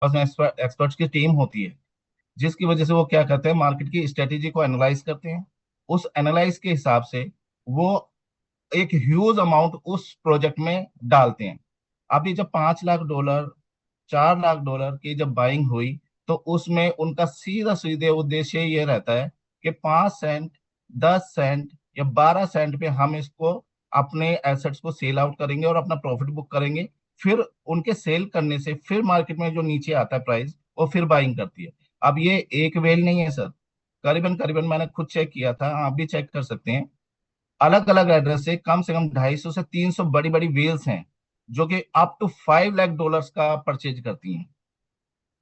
पास में एक्सपर्ट्स की टीम होती है, जिसकी वजह से वो क्या करते हैं, मार्केट की स्ट्रेटेजी को एनालाइज करते हैं। उस एनालाइज के हिसाब से वो एक ह्यूज अमाउंट उस प्रोजेक्ट में डालते हैं। अभी जब $5 लाख, $4 लाख की जब बाइंग हुई, तो उसमें उनका सीधा सीधे उद्देश्य ये रहता है कि 5 सेंट, 10 सेंट या 12 सेंट पे हम इसको अपने एसेट्स को सेल आउट करेंगे और अपना प्रॉफिट बुक करेंगे। फिर उनके सेल करने से फिर मार्केट में जो नीचे आता है प्राइस, वो फिर बाइंग करती है। अब ये एक वेल नहीं है सर, करीबन करीबन मैंने खुद चेक किया था, आप भी चेक कर सकते हैं। अलग अलग एड्रेस से कम 250 से 300 बड़ी बड़ी वेल्स हैं, जो कि अप टू $5 लाख का परचेज करती हैं।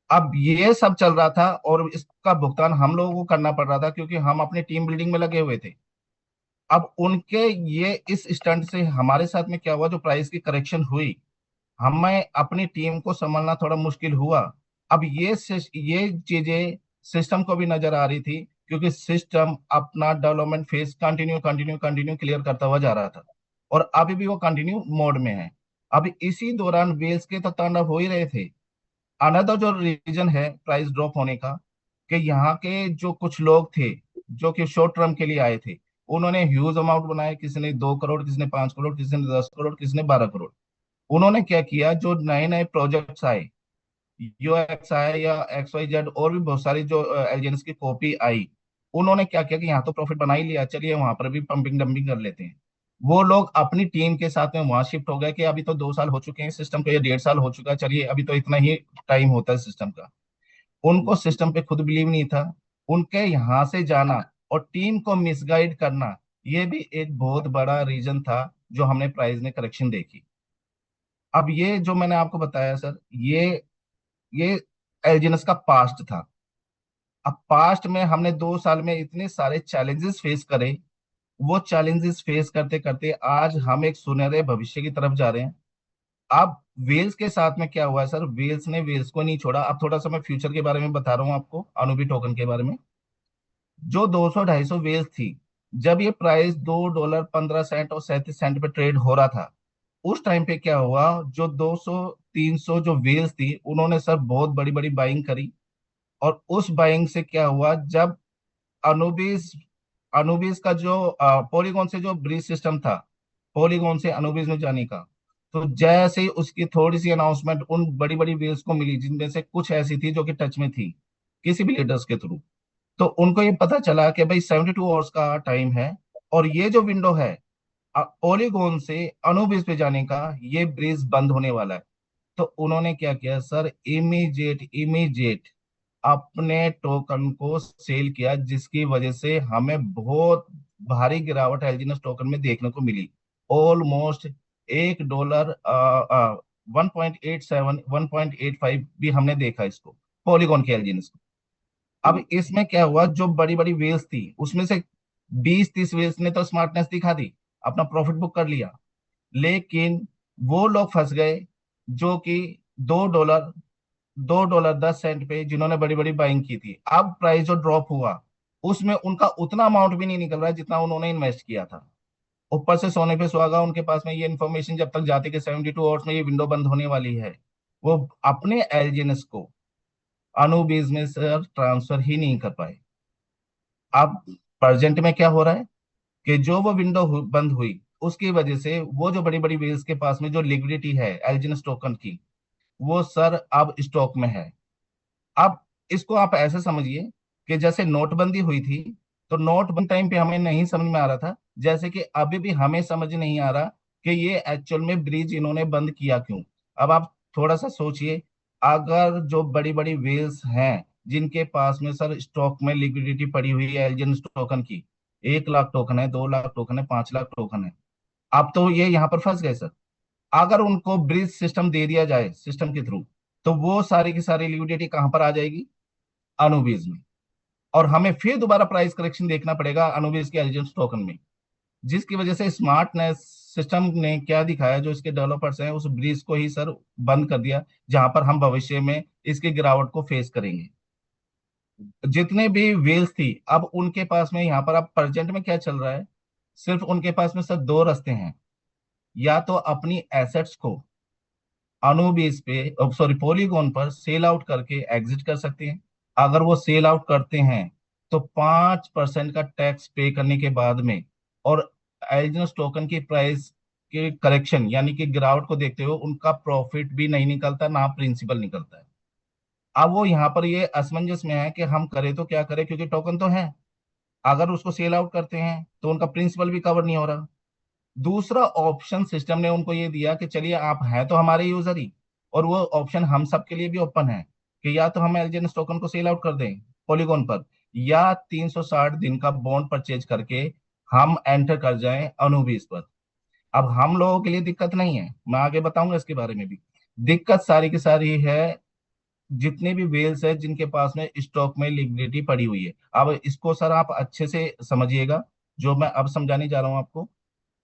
अब ये सब चल रहा था और इसका भुगतान हम लोगों को करना पड़ रहा था, क्योंकि हम अपने टीम बिल्डिंग में लगे हुए थे। अब उनके ये इस स्टंट से हमारे साथ में क्या हुआ, जो प्राइस की करेक्शन हुई, हमें अपनी टीम को संभालना थोड़ा मुश्किल हुआ। अब ये चीजें सिस्टम को भी नजर आ रही थी, क्योंकि सिस्टम अपना development phase continue continue continue clear करता हुआ जा रहा था, और अभी भी वो कंटिन्यू मोड में है। अब इसी दौरान वेल्स के तो तांडव हो ही रहे थे। अनदर जो रीजन है प्राइस ड्रॉप होने का, कि यहाँ के जो कुछ लोग थे जो कि शॉर्ट टर्म के लिए आए थे, उन्होंने ह्यूज अमाउंट बनाए, किसी ने 2 करोड़, किसी ने 5 करोड़, किसी ने 10 करोड़, किसी ने 12 करोड़। उन्होंने क्या किया, जो नए नए प्रोजेक्ट्स आए, यूएक्स आया या XYZ, और भी बहुत सारी जो एलियंस की कॉपी आई, उन्होंने क्या किया कि यहाँ तो प्रॉफिट बना ही लिया, चलिए वहां पर भी पंपिंग डंपिंग कर लेते हैं। वो लोग अपनी टीम के साथ में वहां शिफ्ट हो गए कि अभी तो 2 साल हो चुके हैं सिस्टम को, या 1.5 साल हो चुका है, चलिए अभी तो इतना ही टाइम होता है सिस्टम का। उनको सिस्टम पे खुद बिलीव नहीं था। उनके यहाँ से जाना और टीम को मिसगाइड करना, ये भी एक बहुत बड़ा रीजन था जो हमने प्राइस में करेक्शन देखी। अब ये जो मैंने आपको बताया सर, ये एलजीएनएस का पास्ट था। अब पास्ट में हमने 2 साल में इतने सारे चैलेंजेस फेस करे। वो चैलेंजेस फेस करते करते आज हम एक सुनहरे भविष्य की तरफ जा रहे हैं। अब वेल्स के साथ में क्या हुआ है सर, वेल्स ने वेल्स को नहीं छोड़ा। अब थोड़ा सा मैं फ्यूचर के बारे में बता रहा हूँ आपको, अनुबी टोकन के बारे में। जो 200 250 वेल्स थी, जब ये प्राइस $2 15 और 37 सेंट पे ट्रेड हो रहा था, उस टाइम पे क्या हुआ, जो 200 300 जो वेल्स थी, उन्होंने सर बहुत बड़ी बड़ी बाइंग करी। और उस बाइंग से क्या हुआ, जब अनुबिस अनुबिस का जो पॉलीगॉन से जो ब्रिज सिस्टम था, पॉलीगॉन से अनुबिस में जाने का, तो जैसे ही उसकी थोड़ी सी अनाउंसमेंट उन बड़ी बड़ी वेल्स को मिली, जिनमें से कुछ ऐसी थी जो कि टच में थी किसी भी लीडर्स के थ्रू, तो उनको ये पता चला कि भाई 72 आवर्स का टाइम है, और ये जो विंडो है पॉलीगॉन से अनुबिस पे जाने का, ये ब्रिज बंद होने वाला है। तो उन्होंने क्या किया सर, इमीडिएट इमीडिएट अपने टोकन को सेल किया, जिसकी वजह से हमें बहुत भारी गिरावट एलजीएनएस टोकन में देखने को मिली। ऑलमोस्ट $1, 1.87 1.85 भी हमने देखा इसको, पॉलीगॉन के एलजीएनएस को। अब इसमें क्या हुआ, जो बड़ी बड़ी वेल्स थी उसमें से 20 30 वेल्स ने तो स्मार्टनेस दिखा दी, अपना प्रॉफिट बुक कर लिया। लेकिन वो लोग फंस गए जो कि $2 $2.10 पे, जिन्होंने बड़ी बड़ी बाइंग की थी। अब प्राइस जो ड्रॉप हुआ, उसमें उनका उतना अमाउंट भी नहीं निकल रहा है जितना उन्होंने इन्वेस्ट किया था। ऊपर से सोने पे सुहागा, उनके पास में ये इन्फॉर्मेशन जब तक जाती कि 72 आवर्स में ये विंडो बंद होने वाली है, वो अपने एलजीएनएस को अनुबीज में सर ट्रांसफर ही नहीं कर पाए। अब प्रेजेंट में क्या हो रहा है कि जो वो विंडो बंद हुई, उसकी वजह से वो जो बड़ी बड़ी वेल्स के पास में जो लिक्विडिटी है एलजीएनएस टोकन की, वो सर अब स्टॉक में है। अब इसको आप ऐसे समझिए कि जैसे नोटबंदी हुई थी, तो नोटबंदी टाइम पे हमें नहीं समझ में आ रहा था, जैसे कि अभी भी हमें समझ नहीं आ रहा कि ये एक्चुअल में ब्रिज इन्होंने बंद किया क्यों। अब आप थोड़ा सा सोचिए, अगर जो बड़ी बड़ी वेल्स हैं जिनके पास में सर स्टॉक में लिक्विडिटी पड़ी हुई है एलजीएन टोकन की, 1 लाख टोकन है, 2 लाख टोकन है, 5 लाख टोकन है, अब तो ये यहाँ पर फंस गए सर। अगर उनको ब्रिज सिस्टम दे दिया जाए सिस्टम के थ्रू, तो वो सारी की सारी लिक्विडिटी कहां पर आ जाएगी, अनुबीज में। और हमें फिर दोबारा प्राइस करेक्शन देखना पड़ेगा अनुबीज के एलिजेंस टोकन में, जिसकी वजह से स्मार्टनेस सिस्टम ने क्या दिखाया, जो इसके डेवलपर्स हैं उस ब्रिज को ही सर बंद कर दिया, जहां पर हम भविष्य में इसकी गिरावट को फेस करेंगे। जितने भी वेल्स थी, अब उनके पास में यहाँ पर अब प्रेजेंट में क्या चल रहा है, सिर्फ उनके पास में सर दो रास्ते हैं। या तो अपनी एसेट्स को अनुबेस पे, सॉरी, पॉलीगॉन पर सेल आउट करके एग्जिट कर सकते हैं। अगर वो सेल आउट करते हैं तो 5% का टैक्स पे करने के बाद में, और एलिजिनस टोकन की प्राइस के करेक्शन यानी कि गिरावट को देखते हुए उनका प्रॉफिट भी नहीं निकलता, ना प्रिंसिपल निकलता है। अब वो यहाँ पर ये असमंजस में है कि हम करें तो क्या करें, क्योंकि टोकन तो है। अगर उसको सेल आउट करते हैं तो उनका प्रिंसिपल भी कवर नहीं हो रहा। दूसरा ऑप्शन सिस्टम ने उनको ये दिया कि चलिए आप हैं तो हमारे यूजर ही, और वो ऑप्शन हम सब के लिए भी ओपन है कि या तो हम एलजीएनएस टोकन को सेल आउट कर दें पॉलीगॉन पर, या 360 दिन का बॉन्ड परचेज करके हम एंटर कर जाएं अनुबीस पर। अब हम लोगों के लिए दिक्कत नहीं है, मैं आगे बताऊंगा इसके बारे में भी। दिक्कत सारी की सारी है जितने भी वेल्स है जिनके पास में स्टॉक में लिक्विडिटी पड़ी हुई है। अब इसको सर आप अच्छे से समझिएगा, जो मैं अब समझाने जा रहा हूं आपको।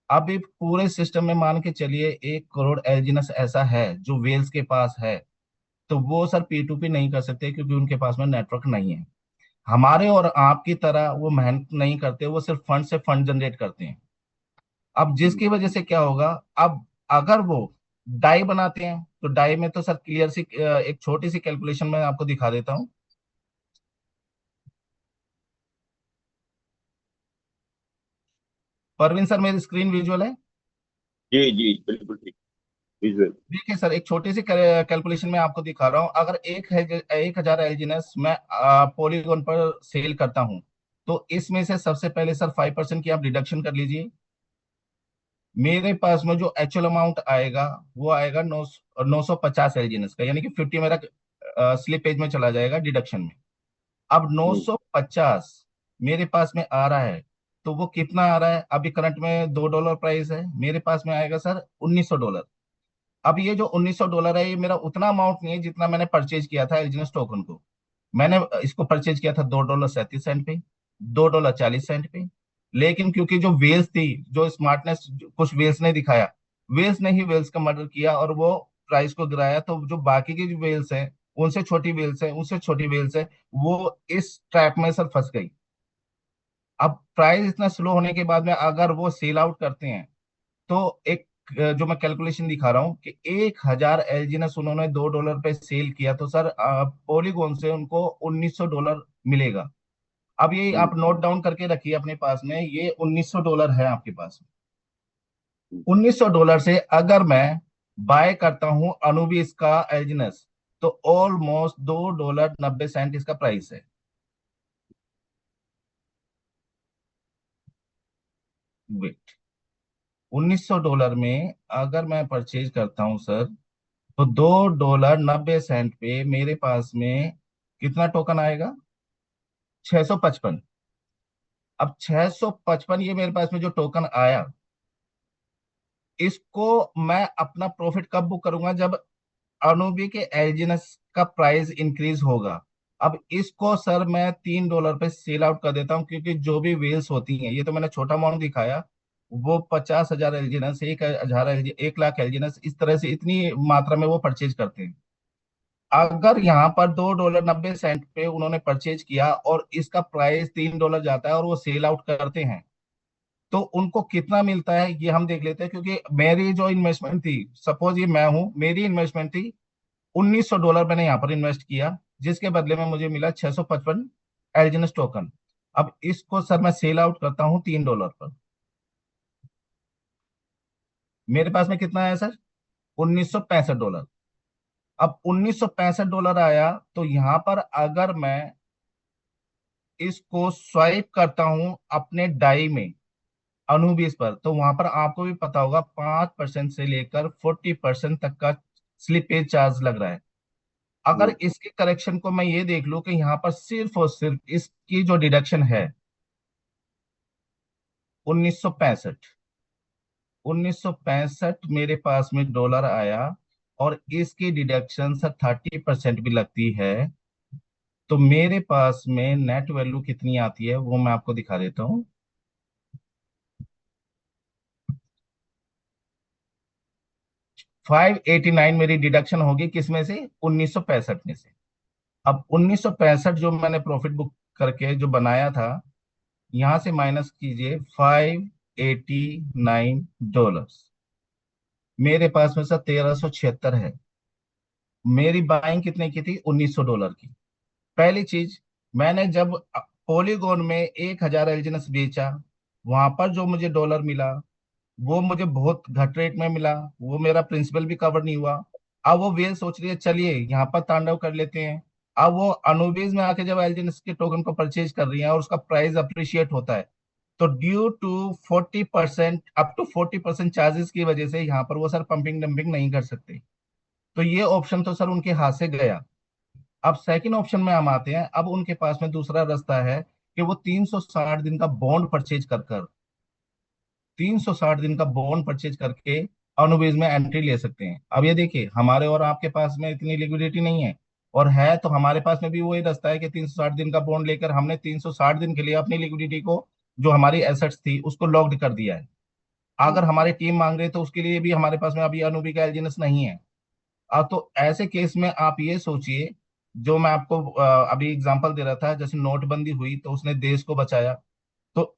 अब एक पूरे सिस्टम में मान के चलिए 1 करोड़ एलजीनस ऐसा है जो वेल्स के पास है, तो वो सर P2P नहीं कर सकते क्योंकि उनके पास में नेटवर्क नहीं है। हमारे और आपकी तरह वो मेहनत नहीं करते, वो सिर्फ फंड से फंड जनरेट करते हैं। अब जिसकी वजह से क्या होगा, अब अगर वो डाई बनाते हैं तो डाई में तो सर क्लियर सी एक छोटी सी कैलकुलेशन मैं आपको दिखा देता हूँ। परवीन सर, मेरी स्क्रीन विजुअल है? जी जी, बिल्कुल ठीक। विजुअल। देखिए सर, एक छोटी सी कैलकुलेशन में आपको दिखा रहा हूँ। अगर 1,000 एलजीनेस मैं पॉलीगॉन पर सेल करता हूँ, तो इसमें से सबसे पहले सर 5% की आप डिडक्शन कर लीजिए। मेरे पास में जो एक्चुअल अमाउंट आएगा वो आएगा 950 एलजीनेस का, यानी कि 50 मेरा स्लिपेज में चला जाएगा डिडक्शन में। अब हम्म 950 मेरे पास में आ रहा है, तो वो कितना आ रहा है, अभी करंट में $2 प्राइस है, मेरे पास में आएगा सर $1900। अब ये जो $1900 है, ये मेरा उतना अमाउंट नहीं है जितना मैंने परचेज किया था एलजीनेस टोकन को। मैंने इसको परचेज किया था $2.37 पे, $2.40 पे। लेकिन क्योंकि जो वेल्स थी, जो स्मार्टनेस कुछ वेल्स ने दिखाया, वेल्स ने ही वेल्स का मर्डर किया और वो प्राइस को गिराया, तो जो बाकी की जो वेल्स हैं, उनसे छोटी वेल्स हैं, उनसे छोटी वेल्स है, वो इस ट्रैप में सर फंस गई। अब प्राइस इतना स्लो होने के बाद में अगर वो सेल आउट करते हैं, तो एक जो मैं कैलकुलेशन दिखा रहा हूँ कि 1,000 एलजीनेस उन्होंने $2 पे सेल किया, तो सर पॉलीगॉन से उनको $1900 मिलेगा। अब ये हम्म आप नोट डाउन करके रखिए अपने पास में, ये $1900 है आपके पास में। हम्म $1900 से अगर मैं बाय करता हूं अनुबिस का एलजीनेस, तो ऑलमोस्ट $2.90 इसका प्राइस है। वेट, $1900 में अगर मैं परचेज करता हूं सर, तो $2.90 पे मेरे पास में कितना टोकन आएगा? 655। अब 655 ये मेरे पास में जो टोकन आया, इसको मैं अपना प्रॉफिट कब बुक करूंगा, जब अनुबी के एलजीनेस का प्राइस इंक्रीज होगा। अब इसको सर मैं $3 पे सेल आउट कर देता हूँ, क्योंकि जो भी वेल्स होती हैं, ये तो मैंने छोटा अमाउंट दिखाया, वो 50,000 एलजीनेस, 1,00,000 एलजीनेस, इस तरह से इतनी मात्रा में वो परचेज करते हैं। अगर यहाँ पर $2.90 पे उन्होंने परचेज किया और इसका प्राइस $3 जाता है और वो सेल आउट करते हैं, तो उनको कितना मिलता है ये हम देख लेते हैं। क्योंकि मेरी जो इन्वेस्टमेंट थी, सपोज ये मैं हूं, मेरी इन्वेस्टमेंट थी $1900, मैंने यहाँ पर इन्वेस्ट किया, जिसके बदले में मुझे मिला 655 एलजीनेस टोकन। अब इसको सर मैं सेल आउट करता हूँ $3 पर, मेरे पास में कितना आया सर? $1965। अब $1965 आया, तो यहाँ पर अगर मैं इसको स्वाइप करता हूं अपने डाई में अनुबीस पर, तो वहां पर आपको भी पता होगा 5% से लेकर 40% तक का स्लिपेज चार्ज लग रहा है। अगर हम्म इसके करेक्शन को मैं ये देख लूं कि यहाँ पर सिर्फ और सिर्फ इसकी जो डिडक्शन है 1965, 1965 मेरे पास में डॉलर आया, और इसकी डिडक्शन सर 30% भी लगती है, तो मेरे पास में नेट वैल्यू कितनी आती है वो मैं आपको दिखा देता हूँ। 589 मेरी डिडक्शन होगी, किसमें से? 1965 में से। अब 1965 जो मैंने प्रॉफिट बुक करके जो बनाया था, यहां से माइनस कीजिए $589, मेरे पास में सर 1376 है। मेरी बाइंग कितने की थी, $1900 की। पहली चीज, मैंने जब पॉलीगोन में 1000 एलजीएनएस बेचा, वहां पर जो मुझे डॉलर मिला वो मुझे बहुत घट रेट में मिला, वो मेरा प्रिंसिपल भी कवर नहीं हुआ। अब वो वेल सोच रही है चलिए यहाँ पर तांडव कर लेते हैं। अब वो अनुबीज में आके जब एलजीएनएस के टोकन को परचेज कर रही है और उसका प्राइस अप्रिशिएट होता है, तो due to 40%, up to 40% charges की वजह से यहाँ पर वो सर पंपिंग डंपिंग नहीं कर सकते। तो ये ऑप्शन तो सर उनके हाथ से गया। अब सेकंड ऑप्शन में हम आते हैं, अब उनके पास में दूसरा रास्ता है कि वो 360 दिन का बॉन्ड परचेज कर कर 360 दिन का बॉन्ड परचेज करके अनुबेज में एंट्री ले सकते हैं। अब ये देखिए, हमारे और आपके पास में इतनी लिक्विडिटी नहीं है, और है तो हमारे पास में भी वही रास्ता है कि 360 दिन का बॉन्ड लेकर हमने 360 दिन के लिए अपनी लिक्विडिटी को, जो हमारी एसेट्स थी, उसको लॉक्ड कर दिया है। अगर हमारी टीम मांग रही है तो उसके लिए भी हमारे पास में अभी अनुबी का एलजीएनएस नहीं है। तो ऐसे केस में आप ये सोचिए, जो मैं आपको अभी एग्जांपल दे रहा था, जैसे नोटबंदी हुई तो उसने देश को बचाया, तो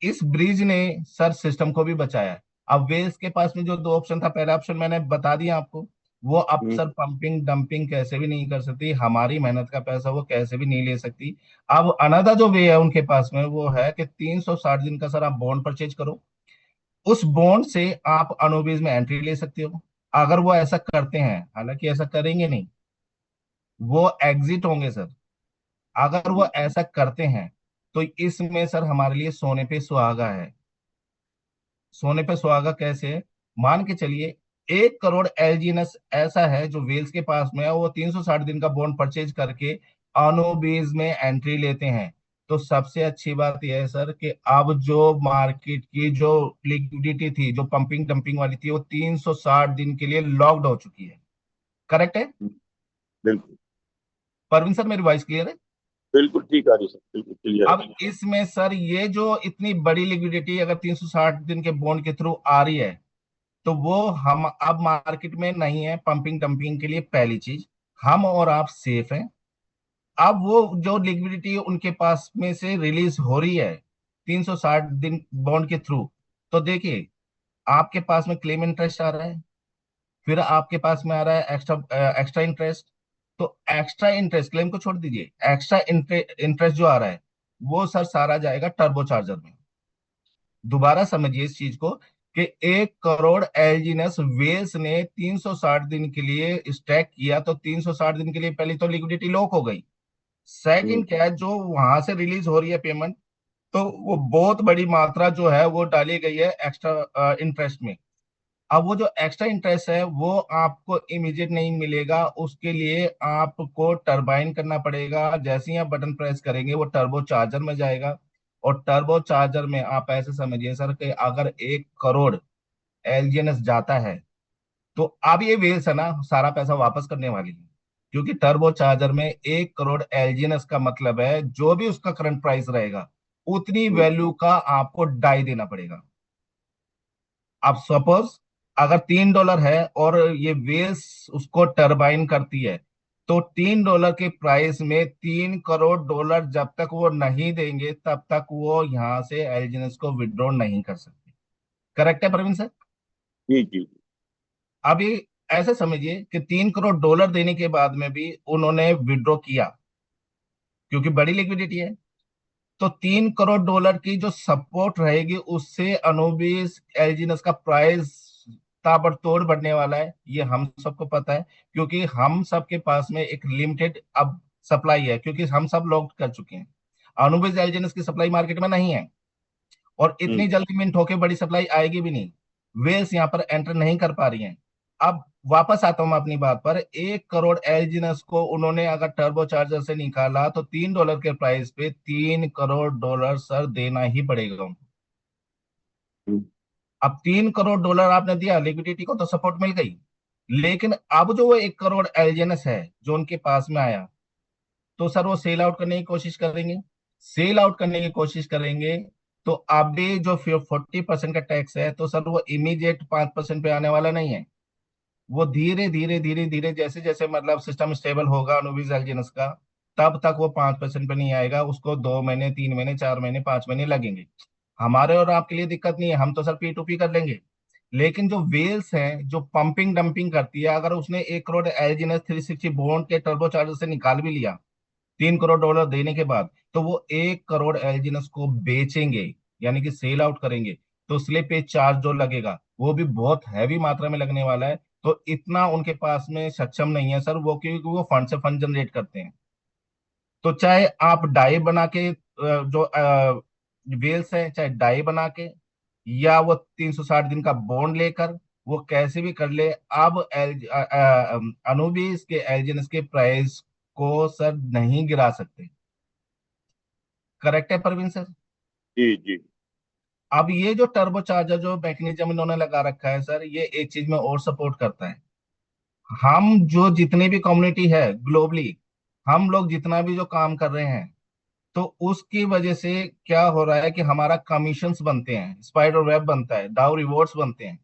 इस ब्रिज ने सर सिस्टम को भी बचाया है। अब वेल्स के पास में जो दो ऑप्शन था, पहला ऑप्शन मैंने बता दिया आपको, वो अब हम्म, सर पंपिंग डंपिंग कैसे भी नहीं कर सकती, हमारी मेहनत का पैसा वो कैसे भी नहीं ले सकती। अब अनदर जो वे है उनके पास में, वो है कि 360 दिन का सर आप बॉन्ड परचेज करो, उस बॉन्ड से आप अनोबीज में एंट्री ले सकते हो। अगर वो ऐसा करते हैं, हालांकि ऐसा करेंगे नहीं, वो एग्जिट होंगे सर। अगर वो हम्म, ऐसा करते हैं तो इसमें सर हमारे लिए सोने पे सुहागा है। सोने पे सुहागा कैसे? मान के चलिए 1 करोड़ एलजीएनएस ऐसा है जो वेल्स के पास में है, वो 360 दिन का बॉन्ड परचेज करके अनोबीज में एंट्री लेते हैं। तो सबसे अच्छी बात यह है सर कि अब जो मार्केट की जो लिक्विडिटी थी, जो पंपिंग डंपिंग वाली थी, वो 360 दिन के लिए लॉक्ड हो चुकी है। करेक्ट है हम्म, बिल्कुल। परवीन सर, मेरी वॉइस क्लियर है? बिल्कुल ठीक आ रही सर, बिल्कुल क्लियर अब है। इसमें सर ये जो इतनी बड़ी लिक्विडिटी अगर 360 दिन के बॉन्ड के थ्रू आ रही है, तो वो हम अब मार्केट में नहीं है पंपिंग डंपिंग के लिए। पहली चीज, हम और आप सेफ हैं। अब वो जो लिक्विडिटी उनके पास में से रिलीज हो रही है 360 दिन बॉन्ड के थ्रू, तो देखिए, आपके पास में क्लेम इंटरेस्ट आ रहा है, फिर आपके पास में आ रहा है एक्स्ट्रा एक्स्ट्रा इंटरेस्ट। तो एक्स्ट्रा इंटरेस्ट क्लेम को छोड़ दीजिए, एक्स्ट्रा इंटरेस्ट जो आ रहा है वो सर सारा जाएगा टर्बो चार्जर में। दोबारा समझिए इस चीज को, कि 1 करोड़ एलजीएनएस वेल्स ने 360 दिन के लिए स्टैक किया, तो 360 दिन के लिए पहले तो लिक्विडिटी लॉक हो गई। हम्म, सेकंड क्या है, जो वहां से रिलीज हो रही है पेमेंट, तो वो बहुत बड़ी मात्रा जो है वो डाली गई है एक्स्ट्रा इंटरेस्ट में। अब वो जो एक्स्ट्रा इंटरेस्ट है वो आपको इमीडिएट नहीं मिलेगा, उसके लिए आपको टरबाइन करना पड़ेगा। जैसे ही आप बटन प्रेस करेंगे वो टर्बो चार्जर में जाएगा, और टर्बो चार्जर में आप ऐसे समझिए सर कि अगर 1 करोड़ एलजीएनएस जाता है, तो अब ये वेल्स है ना सारा पैसा वापस करने वाली है। क्योंकि टर्बो चार्जर में 1 करोड़ एलजीएनएस का मतलब है जो भी उसका करंट प्राइस रहेगा, उतनी हम्म, वैल्यू का आपको डाई देना पड़ेगा। अब सपोज अगर $3 है और ये वेल्स उसको टरबाइन करती है, तो $3 के प्राइस में $3 करोड़ जब तक वो नहीं देंगे तब तक वो यहां से एलजीएनएस को विड्रॉ नहीं कर सकते। करेक्ट है प्रवीण सर? जी जी। अब ये ऐसे समझिए कि $3 करोड़ देने के बाद में भी उन्होंने विड्रॉ किया, क्योंकि बड़ी लिक्विडिटी है। तो $3 करोड़ की जो सपोर्ट रहेगी उससे अनुबिस एलजीनस का प्राइस ताबड़तोड़ बढ़ने वाला है, ये हम सबको पता है। क्योंकि हम सबके पास में एक लिमिटेड अब सप्लाई है, क्योंकि हम सब लॉक कर चुके हैं। अनुबिस एलजीनस की सप्लाई मार्केट में नहीं है, और इतनी हम्म, जल्दी मिनट होके बड़ी सप्लाई आएगी भी नहीं। वेल्स यहाँ पर एंटर नहीं कर पा रही हैं। अब वापस आता हूं मैं अपनी बात पर, 1 करोड़ एलजीनस को उन्होंने अगर टर्बो चार्जर से निकाला तो $3 के प्राइस पे $3 करोड़ सर देना ही पड़ेगा उनको। हम्म, अब $3 करोड़ आपने दिया, लिक्विडिटी को तो सपोर्ट मिल गई, लेकिन अब जो वो 1 करोड़ एलजीनस है जो उनके पास में आया, तो सर वो सेल आउट करने की कोशिश करेंगे। सेल आउट करने की कोशिश करेंगे तो अभी जो 40% का टैक्स है, तो सर वो इमीडिएट 5% पे आने वाला नहीं है। वो धीरे धीरे धीरे धीरे जैसे जैसे मतलब सिस्टम स्टेबल होगा अनुविज एल्जीनस का, तब तक वो 5% पे नहीं आएगा। उसको 2 महीने, 3 महीने, 4 महीने, 5 महीने लगेंगे। हमारे और आपके लिए दिक्कत नहीं है, हम तो सर P2P कर लेंगे। लेकिन जो वेल्स हैं, जो पंपिंग डंपिंग करती है, अगर उसने 1 करोड़ एलजीएनएस 360 बॉन्ड के टर्बो चार्जर से निकाल भी लिया $3 करोड़ देने के बाद, तो वो 1 करोड़ एलजीएनएस को बेचेंगे, यानी कि सेल आउट करेंगे। तो स्लिप पे चार्ज जो लगेगा वो भी बहुत हैवी मात्रा में लगने वाला है। तो इतना उनके पास में सक्षम नहीं है सर वो, क्योंकि वो फंड से फंड जनरेट करते हैं। तो चाहे आप डाई बना के जो वेल्स है, चाहे डाई बना के, या वो 360 दिन का बॉन्ड लेकर, वो कैसे भी कर ले, अब अनुबीस के एलजीएनएस के प्राइस को सर नहीं गिरा सकते। करेक्ट है परवीन सर? जी जी। अब ये जो टर्बो चार्जर जो मैकेनिज्म इन्होंने लगा रखा है सर, ये एक चीज में और सपोर्ट करता है। हम जो जितनी भी कम्युनिटी है ग्लोबली, हम लोग जितना भी जो काम कर रहे हैं, तो उसकी वजह से क्या हो रहा है कि हमारा कमीशंस बनते हैं, स्पाइडर वेब बनता है, दाव रिवॉर्ड्स बनते हैं।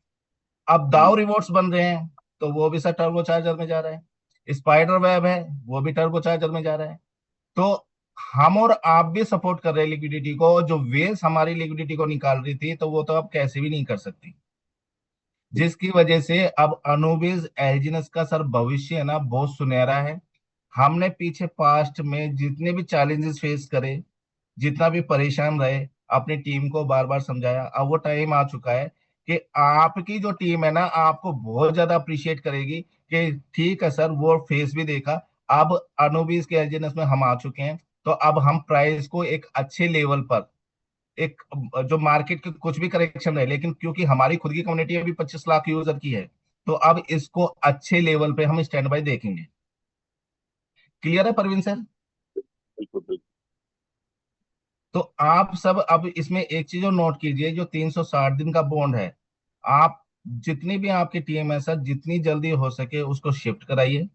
अब दाव रिवॉर्ड्स बन रहे हैं, तो वो भी सर टर्बो चार्जर में जा रहा है। स्पाइडर वेब है, वो भी टर्बो चार्जर में जा रहा है। तो हम और आप भी सपोर्ट कर रहे हैं लिक्विडिटी को। जो वेल्स हमारी लिक्विडिटी को निकाल रही थी, तो वो तो अब कैसे भी नहीं कर सकती, जिसकी वजह से अब अनुबिज एल्जिनस का सर भविष्य है ना बहुत सुनहरा है। हमने पीछे पास्ट में जितने भी चैलेंजेस फेस करे, जितना भी परेशान रहे, अपनी टीम को बार बार समझाया। अब वो टाइम आ चुका है कि आपकी जो टीम है ना आपको बहुत ज्यादा अप्रिशिएट करेगी कि ठीक है सर, वो फेस भी देखा। अब अनुबीज के एल्जिनस में हम आ चुके हैं, तो अब हम प्राइस को एक अच्छे लेवल पर, एक जो मार्केट के कुछ भी करेक्शन रहे, लेकिन क्योंकि हमारी खुद की कम्युनिटी अभी 25 लाख यूजर की है, तो अब इसको अच्छे लेवल पे हम स्टैंड बाय देखेंगे। क्लियर है परवीन सर? बिल्कुल बिल्कुल। तो आप सब अब इसमें एक चीज और नोट कीजिए, जो 360 दिन का बॉन्ड है, आप जितनी भी आपकी टीम है सर, जितनी जल्दी हो सके उसको शिफ्ट कराइए,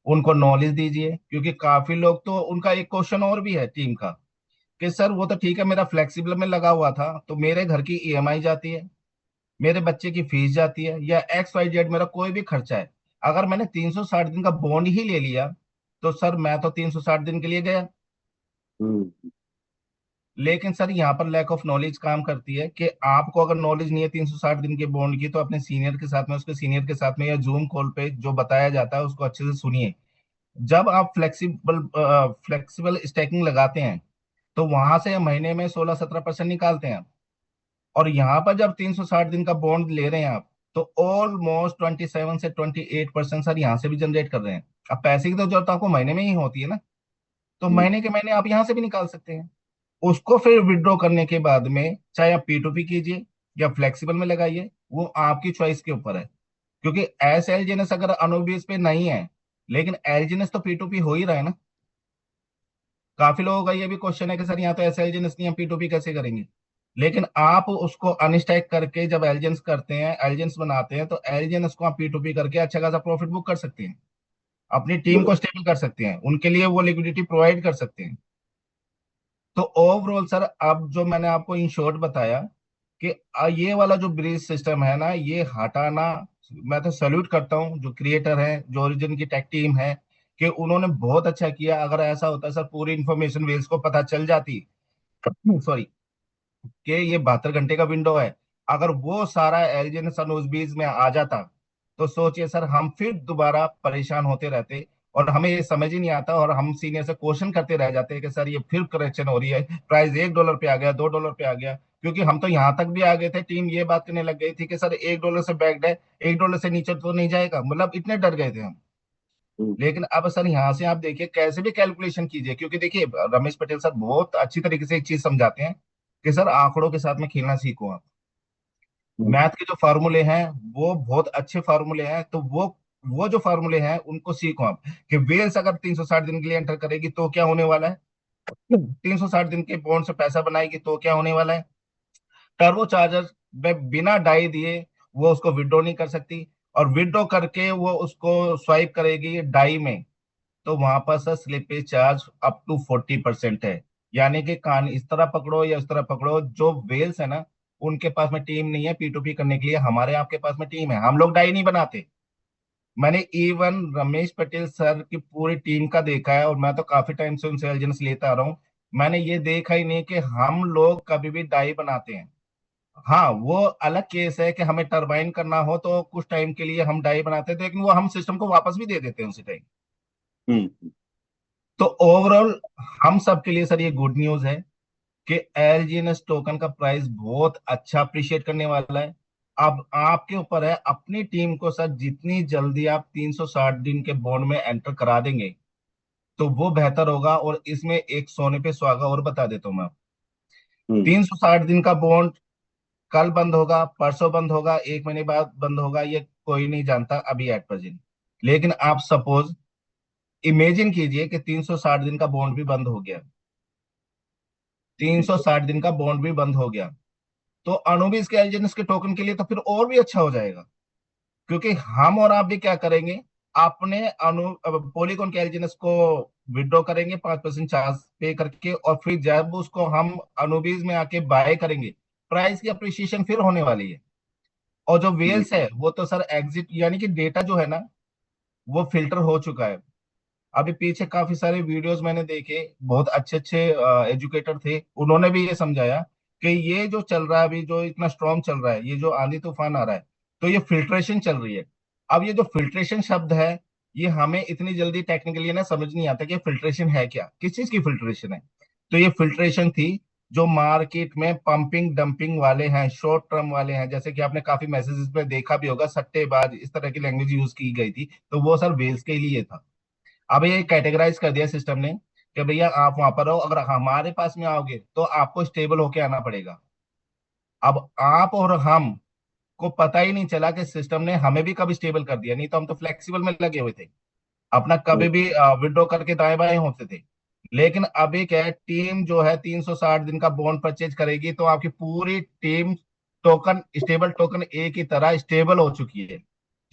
उनको नॉलेज दीजिए। क्योंकि काफी लोग तो, उनका एक क्वेश्चन और भी है टीम का, कि सर वो तो ठीक है, मेरा फ्लेक्सिबल में लगा हुआ था, तो मेरे घर की ईएमआई जाती है, मेरे बच्चे की फीस जाती है, या XYZ मेरा कोई भी खर्चा है, अगर मैंने 360 दिन का बॉन्ड ही ले लिया, तो सर मैं तो 360 दिन के लिए गया। हम्म। लेकिन सर यहाँ पर लैक ऑफ नॉलेज काम करती है, कि आपको अगर नॉलेज नहीं है 360 दिन के बॉन्ड की, तो अपने सीनियर के साथ में, उसके सीनियर के साथ में, या जूम कॉल पे जो बताया जाता है उसको अच्छे से सुनिए। जब आप फ्लेक्सिबल स्टैकिंग लगाते हैं, तो वहां से महीने में 16-17% निकालते हैं। और यहाँ पर जब 360 दिन का बॉन्ड ले रहे हैं आप, तो ऑलमोस्ट 27 से 28% सर यहाँ से भी जनरेट कर रहे हैं। अब पैसे की तो जरूरत आपको महीने में ही होती है ना, तो हम्म। महीने के महीने आप यहाँ से भी निकाल सकते हैं। उसको फिर विड्रॉ करने के बाद में चाहे आप P2P कीजिए या फ्लेक्सिबल में लगाइए, वो आपकी चॉइस के ऊपर है। क्योंकि एस एलजीएनएस अगर अनुबीस पे नहीं है, लेकिन एलजीएनएस तो P2P हो ही रहा है ना। काफी लोगों का ये भी क्वेश्चन है कि सर यहाँ तो एस एलजीएनएस नहीं है, P2P कैसे करेंगे। लेकिन आप उसको अनस्टैक करके जब एलजीएनएस करते हैं, एलजीएनएस बनाते हैं, तो एलजीएनएस को आप P2P करके अच्छा खासा प्रॉफिट बुक कर सकते हैं, अपनी टीम को बराबर। स्टेबल कर सकते हैं, उनके लिए वो लिक्विडिटी प्रोवाइड कर सकते हैं। तो ओवरऑल सर, अब जो मैंने आपको इन शॉर्ट बताया कि ये वाला जो ब्रिज सिस्टम है ना, ये हटाना, मैं तो सैल्यूट करता हूँ जो क्रिएटर है, जो ओरिजिन की टेक टीम है, कि उन्होंने बहुत अच्छा किया। अगर ऐसा होता सर, पूरी इन्फॉर्मेशन वेल्स को पता चल जाती, सॉरी, कि ये 72 घंटे का विंडो है, अगर वो सारा एल्जिन सनूजबीज में आ जाता, तो सोचिए सर, हम फिर दोबारा परेशान होते रहते, और हमें ये समझ ही नहीं आता, और हम सीनियर से क्वेश्चन करते रह जाते हैं कि सर ये फिर करेक्शन हो रही है, प्राइस $1 पे आ गया, $2 पे आ गया। क्योंकि हम तो यहाँ तक भी आ गए थे, टीम ये बात करने लग गई थी कि सर $1 से बैक्ड है, $1 से नीचे तो नहीं जाएगा, मतलब इतने डर गए थे हम। हम्म। लेकिन अब सर यहाँ से आप देखिए, कैसे भी कैलकुलेशन कीजिए, क्योंकि देखिए रमेश पटेल सर बहुत अच्छी तरीके से एक चीज समझाते हैं, कि सर आंकड़ों के साथ में खेलना सीखो आप। हम्म। मैथ के जो फार्मूले हैं वो बहुत अच्छे फार्मूले हैं, तो वो जो फार्मूले हैं उनको सीखो आप। कि वेल्स अगर 360 दिन के लिए एंटर करेगी तो क्या होने वाला है, 360 दिन के बॉन्ड से पैसा बनाएगी तो क्या होने वाला है। टर्बो चार्जर में बिना डाई दिए वो उसको विड्रॉ नहीं कर सकती, और विड्रॉ करके वो उसको स्वाइप करेगी डाई में, तो वहां पर sir slippage charge up to 40% है। यानी कि कान इस तरह पकड़ो या उस तरह पकड़ो, जो वेल्स है ना, उनके पास में टीम नहीं है P2P करने के लिए, हमारे आपके पास में टीम है, हम लोग डाई नहीं बनाते। मैंने इवन रमेश पटेल सर की पूरी टीम का देखा है, और मैं तो काफी टाइम से उनसे एजेंस लेता आ रहा हूँ। मैंने ये देखा ही नहीं कि हम लोग कभी भी डाई बनाते हैं। हाँ, वो अलग केस है कि हमें टरबाइन करना हो तो कुछ टाइम के लिए हम डाई बनाते हैं, लेकिन वो हम सिस्टम को वापस भी दे देते हैं उसी टाइम। हम्म। तो ओवरऑल हम सब के लिए सर ये गुड न्यूज है कि एलजीएनएस टोकन का प्राइस बहुत अच्छा अप्रिशिएट करने वाला है। अब आपके ऊपर है, अपनी टीम को सर जितनी जल्दी आप 360 दिन के बॉन्ड में एंटर करा देंगे तो वो बेहतर होगा। और इसमें एक सोने पे सुहागा और बता देता हूँ मैं। हम्म। 360 दिन का बॉन्ड कल बंद होगा, परसों बंद होगा, एक महीने बाद बंद होगा, ये कोई नहीं जानता अभी एट प्रेजेंट। लेकिन आप सपोज इमेजिन कीजिए कि 360 दिन का बॉन्ड भी बंद हो गया, ठीक है। 360 दिन का बॉन्ड भी बंद हो गया, तो अनुबिस के एलिजेंस के टोकन के लिए तो फिर और भी अच्छा हो जाएगा। क्योंकि हम और आप भी क्या करेंगे, अपने पॉलीगॉन के एलिजेंस को विड्रॉ करेंगे 5% चार्ज पे करके, और फिर जब उसको हम अनुबीज में आके बाय करेंगे, प्राइस की अप्रिसिएशन फिर होने वाली है। और जो हम्म। वेल्स है वो तो सर एग्जिट यानी कि डेटा जो है ना वो फिल्टर हो चुका है। अभी पीछे काफी सारे वीडियोस मैंने देखे, बहुत अच्छे अच्छे एजुकेटर थे, उन्होंने भी ये समझाया कि ये जो चल रहा है अभी, जो इतना स्ट्रॉन्ग चल रहा है, ये जो आंधी तूफान आ रहा है, तो ये फिल्ट्रेशन चल रही है। अब ये जो फिल्ट्रेशन शब्द है, ये हमें इतनी जल्दी टेक्निकली ना समझ नहीं आता कि फिल्ट्रेशन है क्या, किस चीज की फिल्ट्रेशन है। तो ये फिल्ट्रेशन थी जो मार्केट में पंपिंग डंपिंग वाले हैं, शॉर्ट टर्म वाले हैं, जैसे कि आपने काफी मैसेजेस में देखा भी होगा, सट्टेबाज, इस तरह की लैंग्वेज यूज की गई थी, तो वो सर वेल्स के लिए था। अब ये कैटेगराइज कर दिया सिस्टम ने कि भैया आप वहां पर रहो, अगर हमारे पास में आओगे तो आपको स्टेबल होके आना पड़ेगा। अब आप और हम को पता ही नहीं चला कि सिस्टम ने हमें भी कभी स्टेबल कर दिया, नहीं तो हम तो फ्लेक्सिबल में लगे हुए थे, अपना कभी भी विड्रॉ करके दाएं बाएं होते थे। लेकिन अभी क्या है, टीम जो है 360 दिन का बॉन्ड परचेज करेगी तो आपकी पूरी टीम टोकन स्टेबल टोकन एक ही तरह स्टेबल हो चुकी है,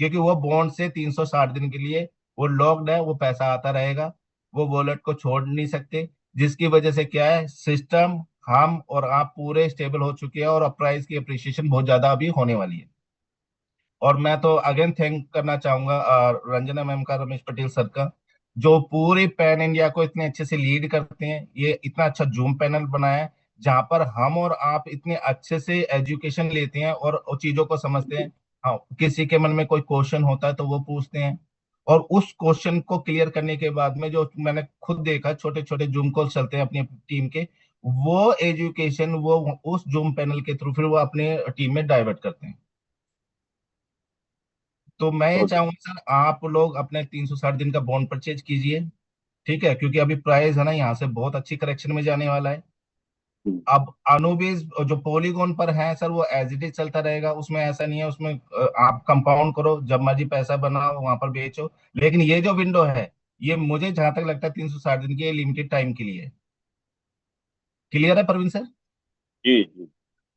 क्योंकि वो बॉन्ड से 360 दिन के लिए वो लॉक्ड है, वो पैसा आता रहेगा, वो वॉलेट को छोड़ नहीं सकते। जिसकी वजह से क्या है, सिस्टम, हम और आप पूरे स्टेबल हो चुके हैं, और प्राइस की अप्रिशिएशन बहुत ज्यादा अभी होने वाली है। और मैं तो अगेन थैंक करना चाहूंगा रंजना मैम का, रमेश पटेल सर का, जो पूरी पैन इंडिया को इतने अच्छे से लीड करते हैं। ये इतना अच्छा जूम पैनल बनाया है जहां पर हम और आप इतने अच्छे से एजुकेशन लेते हैं और चीजों को समझते हैं। हाँ, किसी के मन में कोई क्वेश्चन होता है तो वो पूछते हैं, और उस क्वेश्चन को क्लियर करने के बाद में जो मैंने खुद देखा, छोटे छोटे जूम कॉल चलते हैं अपनी टीम के, वो एजुकेशन वो उस जूम पैनल के थ्रू फिर वो अपने टीम में डाइवर्ट करते हैं। तो मैं ये बहुत चाहूंगा सर आप लोग अपने 360 दिन का बॉन्ड परचेज कीजिए, ठीक है, क्योंकि अभी प्राइस है ना यहाँ से बहुत अच्छी करेक्शन में जाने वाला है। हम्म। अब अनुबीज जो पॉलीगॉन पर है सर, वो एज इट इज चलता रहेगा, उसमें ऐसा नहीं है, उसमें आप कंपाउंड करो, जब मर्जी पैसा बनाओ वहां पर बेचो। लेकिन ये जो विंडो है, ये मुझे जहां तक लगता है 360 दिन की लिमिटेड टाइम के लिए है। क्लियर है प्रवीण सर? जी जी, तो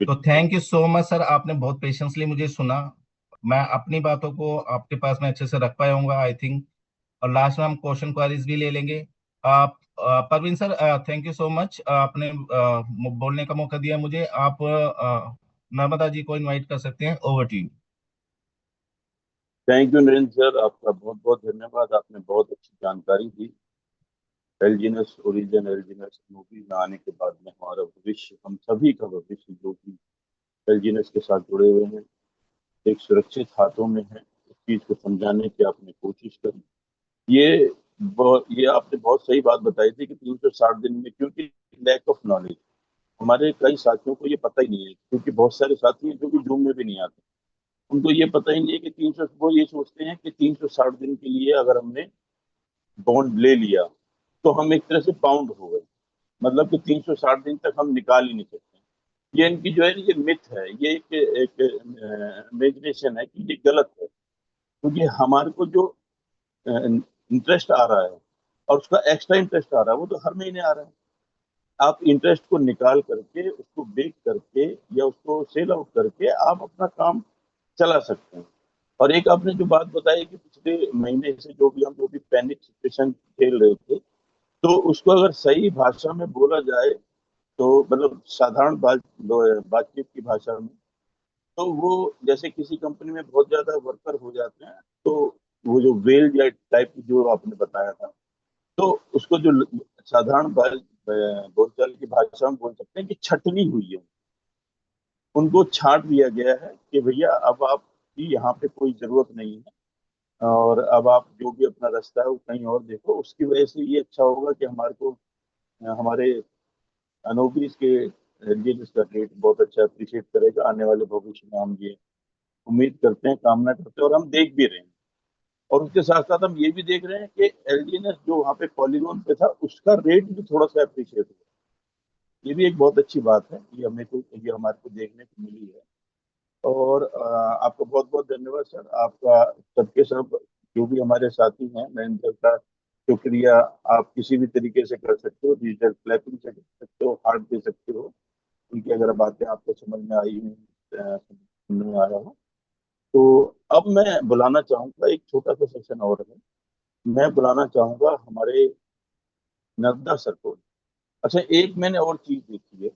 बिल्कुल। Thank you so much sir, आपने बहुत पेशेंसली मुझे सुना। मैं अपनी बातों को आपके पास में अच्छे से रख पाया हूँ आई थिंक। और लास्ट में हम क्वेश्चन क्वारीज भी ले लेंगे। आप Parveen sir, thank you so much, आपने बोलने का मौका दिया मुझे। आप नर्मदा जी को इनवाइट कर सकते हैं, over to you. Thank you Narendra sir, आपका बहुत बहुत धन्यवाद। आपने बहुत अच्छी जानकारी दी। एल्जीनस ओरिजिन, एल्जीनस मूवी में आने के बाद में हमारा भविष्य, हम सभी का भविष्य जो कि एल्जीनस के साथ जुड़े हुए हैं, एक सुरक्षित हाथों में है। इस चीज को समझाने की आपने कोशिश करी। ये ये आपने बहुत सही बात बताई थी कि 360 दिन में, क्योंकि लैक ऑफ नॉलेज, हमारे कई साथियों को ये पता ही नहीं है, क्योंकि बहुत सारे साथी हैं जो कि जूम में भी नहीं आते। उनको ये पता ही नहीं है कि 300, वो ये सोचते हैं कि 360 दिन के लिए अगर हमने बॉन्ड ले लिया तो हम एक तरह से बाउंड हो गए, मतलब कि 360 दिन तक हम निकाल ही नहीं सकते। ये इनकी जो है, ये मिथ है, ये एक इमेजिनेशन है कि ये गलत है। क्योंकि हमारे को जो इंटरेस्ट आ रहा है और उसका एक्स्ट्रा इंटरेस्ट आ रहा है, वो तो हर महीने आ रहा है। आप इंटरेस्ट को निकाल करके, उसको बेच करके या उसको सेल आउट करके आप अपना काम चला सकते हैं। और एक आपने जो बात बताई कि पिछले महीने से जो भी पैनिक सिचुएशन खेल रहे थे, तो उसको अगर सही भाषा में बोला जाए, तो मतलब साधारण बातचीत की भाषा में, तो वो जैसे किसी कंपनी में बहुत ज्यादा वर्कर हो जाते हैं, तो वो जो वेल टाइप जो आपने बताया था, तो उसको जो साधारण बोलचाल की भाषा में बोल सकते हैं कि छटनी हुई है। उनको छांट दिया गया है कि भैया अब आपकी यहाँ पे कोई जरूरत नहीं है, और अब आप जो भी अपना रास्ता है वो कहीं और देखो। उसकी वजह से ये अच्छा होगा कि हमारे को हमारे अनोबिस के रिलीजियस का रेट बहुत अच्छा अप्रिशिएट करेगा आने वाले भविष्य में। हम ये उम्मीद करते हैं, कामना करते हैं, और हम देख भी रहे हैं। और उसके साथ साथ हम ये भी देख रहे हैं कि एलजीएनएस जो वहाँ पे पॉलीगॉन पे था उसका रेट भी थोड़ा सा अप्रिशिएट हुआ। ये भी एक बहुत अच्छी बात है, ये हमारे को देखने को मिली है। और आपका बहुत बहुत धन्यवाद सर। आपका सबके सब जो भी हमारे साथी हैं, मैं इन सबका शुक्रिया आप किसी भी तरीके से कर सकते हो, डिजिटल क्लैपिंग से कर सकते हो, हार्ट दे सकते हो, उनकी अगर बातें आपको समझ में आई हुई, समझ में आया हो। तो अब मैं बुलाना चाहूंगा, एक छोटा सा सेशन और है, मैं बुलाना चाहूंगा हमारे नर्मदा सर को। अच्छा, एक मैंने और चीज देखी है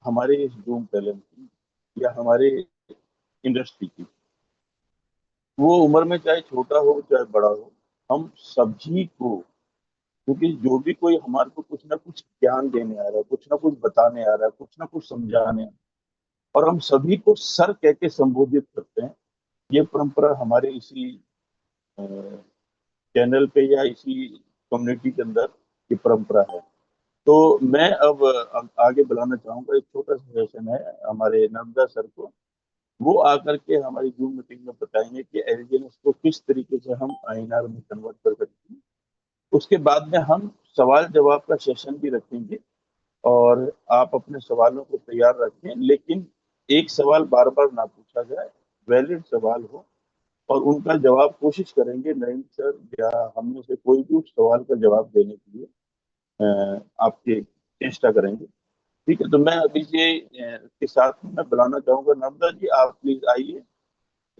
हमारे इस जूम टैलेंट की या हमारे इंडस्ट्री की, वो उम्र में चाहे छोटा हो चाहे बड़ा हो, हम सभी को, क्योंकि जो भी कोई हमारे को कुछ ना कुछ ज्ञान देने आ रहा है, कुछ ना कुछ बताने आ रहा है, कुछ ना कुछ समझाने आ रहा है, और हम सभी को सर कह के संबोधित करते हैं। ये परंपरा हमारे इसी चैनल पे या इसी कम्युनिटी के अंदर ये परंपरा है। तो मैं अब आगे बुलाना चाहूंगा, एक छोटा सा सेशन है हमारे नर्मदा सर को। वो आकर के हमारी जूम मीटिंग में बताएंगे कि एलजीएनएस को किस तरीके से हम आईएनआर में कन्वर्ट कर सकते हैं। उसके बाद में हम सवाल जवाब का सेशन भी रखेंगे, और आप अपने सवालों को तैयार रखें, लेकिन एक सवाल बार बार ना पूछा जाए, वैलिड सवाल हो, और उनका जवाब कोशिश करेंगे नईम सर या हम में से कोई भी उस सवाल का जवाब देने के लिए आपके चेष्टा करेंगे। ठीक है, तो मैं अभी से के साथ में मैं बुलाना चाहूंगा नर्मदा जी, आप प्लीज आइए।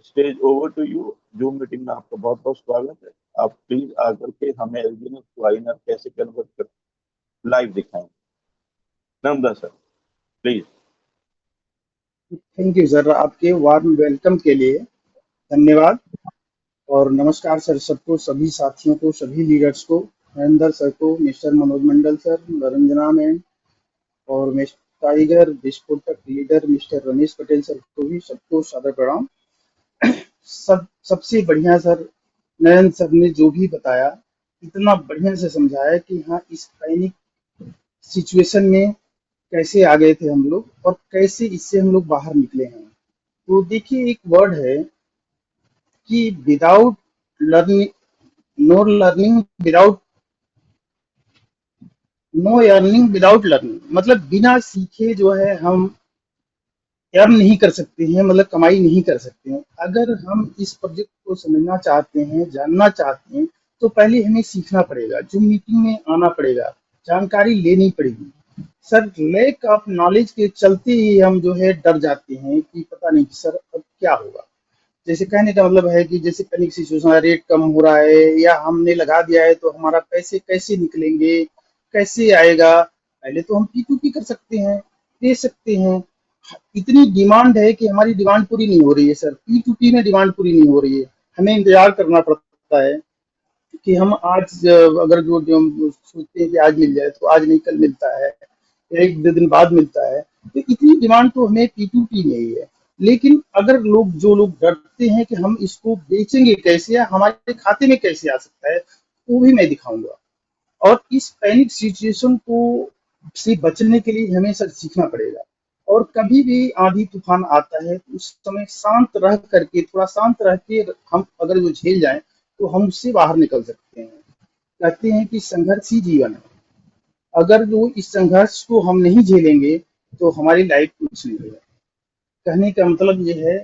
Stage over to you. Zoom meeting में आपका बहुत बहुत स्वागत है। आप प्लीज आकर के हमें एलजीएनएस को आईएनआर कैसे कन्वर्ट कर लाइव दिखाएं। Narmada sir please. Thank you sir, आपके वार्म वेलकम के लिए धन्यवाद। और नमस्कार सर सबको, सभी साथियों को, सभी लीडर्स को, नरेंद्र सर को, मिस्टर मनोज मंडल सर, नरंजना मैम, और मिस्टर टाइगर विस्फोटक leader mister Ramesh Patel sir को भी सबको सादर प्रणाम। सबसे बढ़िया सर नरेंद्र सर ने जो भी बताया, इतना बढ़िया से समझाया कि हाँ इस पैनिक सिचुएशन में कैसे आ गए थे हम लोग और कैसे इससे हम लोग बाहर निकले हैं। तो देखिए, एक वर्ड है कि without learning, no learning without, no earning without learning, मतलब बिना सीखे जो है हम अर्न नहीं कर सकते हैं, मतलब कमाई नहीं कर सकते हैं। अगर हम इस प्रोजेक्ट को समझना चाहते हैं, जानना चाहते हैं, तो पहले हमें सीखना पड़ेगा, जो मीटिंग में आना पड़ेगा, जानकारी लेनी पड़ेगी। सर लैक ऑफ नॉलेज के चलते ही हम जो है डर जाते हैं कि पता नहीं सर अब क्या होगा। जैसे कहने का मतलब है कि जैसे पैनिक सिचुएशन, रेट कम हो रहा है या हमने लगा दिया है तो हमारा पैसे कैसे निकलेंगे, कैसे आएगा। पहले तो हम P2P कर सकते हैं, दे सकते हैं। इतनी डिमांड है कि हमारी डिमांड पूरी नहीं हो रही है सर, P2P में डिमांड पूरी नहीं हो रही है। हमें इंतजार करना पड़ता है कि हम आज अगर जो हम सोचते हैं कि आज मिल जाए तो आज नहीं कल मिलता है, एक दो दिन बाद मिलता है। तो इतनी डिमांड तो हमें P2P में ही है। लेकिन अगर जो लोग डरते हैं कि हम इसको बेचेंगे कैसे या हमारे खाते में कैसे आ सकता है, वो भी मैं दिखाऊंगा। और इस पैनिक सिचुएशन को से बचने के लिए हमें सर सीखना पड़ेगा। और कभी भी आंधी तूफान आता है तो उस समय शांत रह करके, थोड़ा शांत रह के हम अगर वो झेल जाएं तो हम उससे बाहर निकल सकते हैं। कहते हैं कि संघर्ष ही जीवन है। अगर जो इस संघर्ष को हम नहीं झेलेंगे तो हमारी लाइफ कुछ नहीं है। कहने का मतलब ये है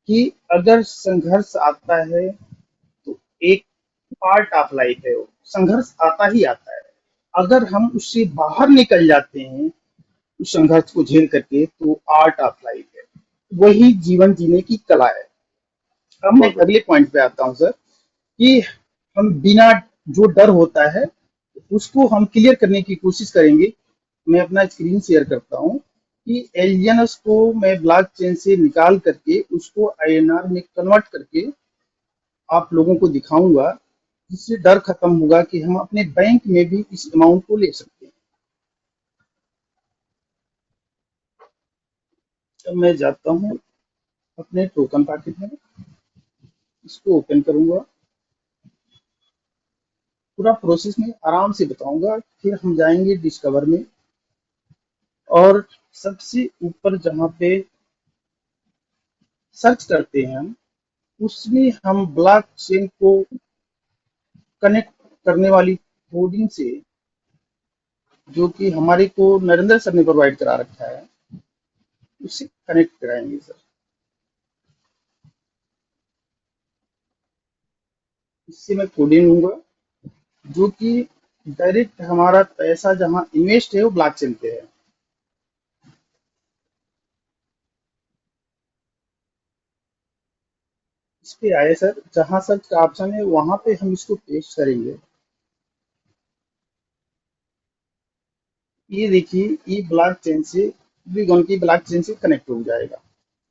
कि अगर संघर्ष आता है तो एक पार्ट ऑफ लाइफ है, वो संघर्ष आता ही आता है। अगर हम उससे बाहर निकल जाते हैं उस संघर्ष को झेल करके, तो आर्ट ऑफ लाइफ है, वही जीवन जीने की कला है। अब मैं बहुत बढ़िया। अगले पॉइंट पे आता हूँ सर, कि हम बिना, जो डर होता है उसको हम क्लियर करने की कोशिश करेंगे। मैं अपना स्क्रीन शेयर करता हूँ कि एलियनस को मैं ब्लॉकचेन से निकाल करके उसको आईएनआर में कन्वर्ट करके आप लोगों को दिखाऊंगा, जिससे डर खत्म होगा कि हम अपने बैंक में भी इस अमाउंट को ले सकते हैं। अब मैं जाता हूँ अपने टोकन पैकेट में, इसको ओपन करूंगा, पूरा प्रोसेस में आराम से बताऊंगा। फिर हम जाएंगे डिस्कवर में, और सबसे ऊपर जहाँ पे सर्च करते हैं हम, उसमें हम ब्लॉकचेन को कनेक्ट करने वाली कोडिंग से, जो कि हमारे को नरेंद्र सर ने प्रोवाइड करा रखा है, उससे कनेक्ट कराएंगे सर। इससे मैं कोडिंग लूंगा, जो कि डायरेक्ट हमारा पैसा जहां इन्वेस्ट है वो ब्लॉकचेन पे है। इस पे आए सर, जहां सर्च का ऑप्शन है वहां पे हम इसको पेस्ट करेंगे। ये देखिए, ये ब्लॉकचेन से पोलीगॉन की ब्लॉकचेन से कनेक्ट हो जाएगा।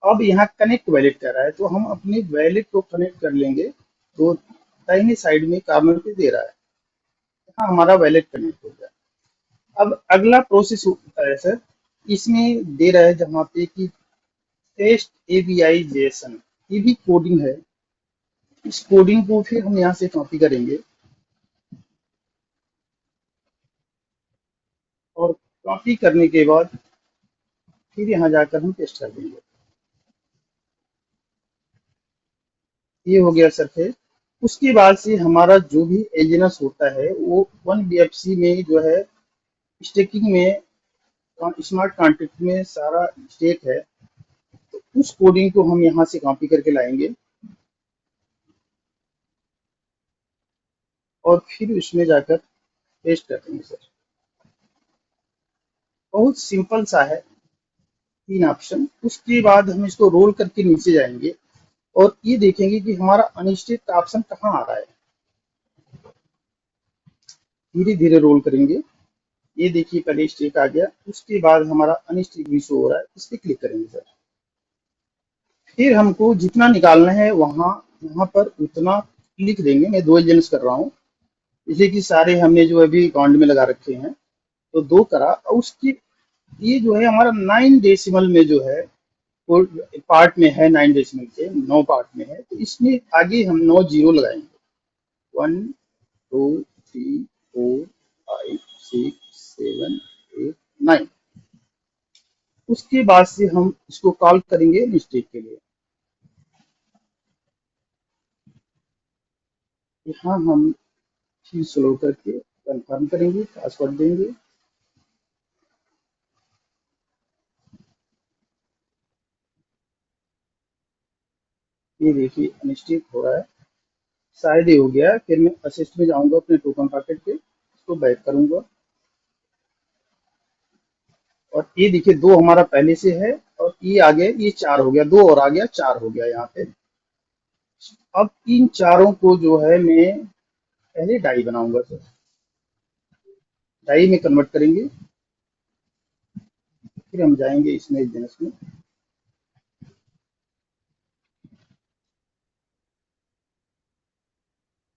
अब यहाँ कनेक्ट वैलेट कर रहा है, तो हम अपने वैलेट को कनेक्ट कर लेंगे। तो दाहिने साइड में कॉर्नर पे दे रहा है, यहाँ हमारा वैलेट कनेक्ट हो गया। अब अगला प्रोसेस होता है सर, इसमें दे रहा है जहाँ पे कि टेस्ट एपीआई जेएसएन, ये भी कोडिंग है। इस कोडिंग को फिर हम यहाँ से कॉपी करेंगे, और कॉपी करने के बाद फिर यहाँ जाकर हम पेस्ट कर देंगे। ये हो गया सर। फिर उसके बाद से हमारा जो भी एजेंस होता है वो 1BFC में जो है स्टेकिंग में, स्मार्ट कॉन्ट्रैक्ट में सारा स्टेक है। तो उस कोडिंग को हम यहाँ से कॉपी करके लाएंगे, और फिर उसमें जाकर पेस्ट कर देंगे सर। बहुत सिंपल सा है, 3 ऑप्शन। उसके बाद हम इसको रोल करके नीचे जाएंगे, और ये देखेंगे कि हमारा अनस्टेक का ऑप्शन कहाँ आ रहा है। धीरे धीरे रोल करेंगे। ये देखिए पहले स्टेक आ गया, उसके बाद हमारा अनस्टेक भी शो हो रहा है, इस पर क्लिक करेंगे सर। फिर हमको जितना निकालना है वहाँ वहाँ पर उतना लिख देंगे। मैं 2 एजेंट्स कर रहा हूँ, जैसे कि सारे हमने जो अभी अकाउंट में लगा रखे हैं, तो 2 करा। और उसकी ये जो है हमारा 9 डेसिमल में जो है, वो पार्ट में है, 9 डेसिमल के 9 पार्ट में है, तो इसमें आगे हम 9 जीरो लगाएंगे। 1 2 3 4 5 6 7 8 9। उसके बाद से हम इसको कॉल करेंगे मिस्टेक के लिए। यहाँ हम फिर स्लो करके कंफर्म करेंगे, पासवर्ड देंगे। ये देखिए अनस्टेक हो रहा है, शायद ये हो गया है। फिर मैं असिस्ट में जाऊंगा अपने टोकन पैकेट पे, इसको बैक करूंगा, और ये देखिए 2 हमारा पहले से है, और ये आ गया, ये 4 हो गया, 2 और आ गया, 4 हो गया यहाँ पे। अब इन चारों को जो है मैं पहले डाई बनाऊंगा सर, डाई में कन्वर्ट करेंगे। फिर हम जाएंगे इसमें एजेंस में,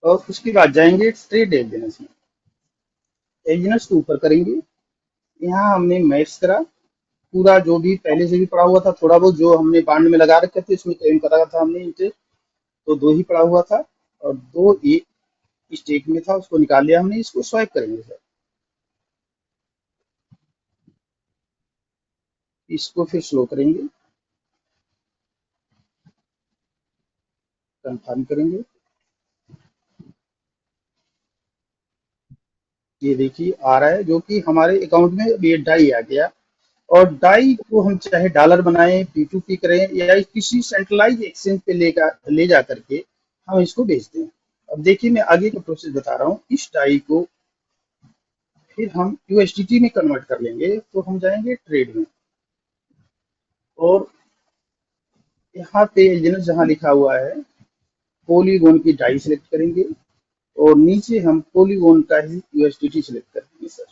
और उसके बाद जाएंगे ट्रेड एजेंस में। एजेंस को ऊपर करेंगे, यहाँ हमने मैच करा पूरा, जो भी पहले से भी पड़ा हुआ था, थोड़ा बहुत जो हमने बांड में लगा रखे थे इसमें क्लेम करा था हमने इंटरेस्ट, तो 2 ही पड़ा हुआ था, और 2 एक स्टेक में था, उसको निकाल लिया हमने। इसको स्वाइप करेंगे सर, इसको फिर स्लो करेंगे, कंफर्म करेंगे। ये देखिए आ रहा है, जो कि हमारे अकाउंट में अब ये डाई आ गया। और डाई को हम चाहे डॉलर बनाएं, P2P करें, या किसी सेंट्रलाइज एक्सचेंज पे ले जा करके हम इसको बेचते हैं। अब देखिए मैं आगे का प्रोसेस बता रहा हूँ। इस डाई को फिर हम USDT में कन्वर्ट कर लेंगे, तो हम जाएंगे ट्रेड में, और यहाँ पे एजेंट जहाँ लिखा हुआ है पॉलीगॉन की डाई सेलेक्ट करेंगे, और नीचे हम पॉलीगॉन का ही USDT सेलेक्ट करेंगे सर।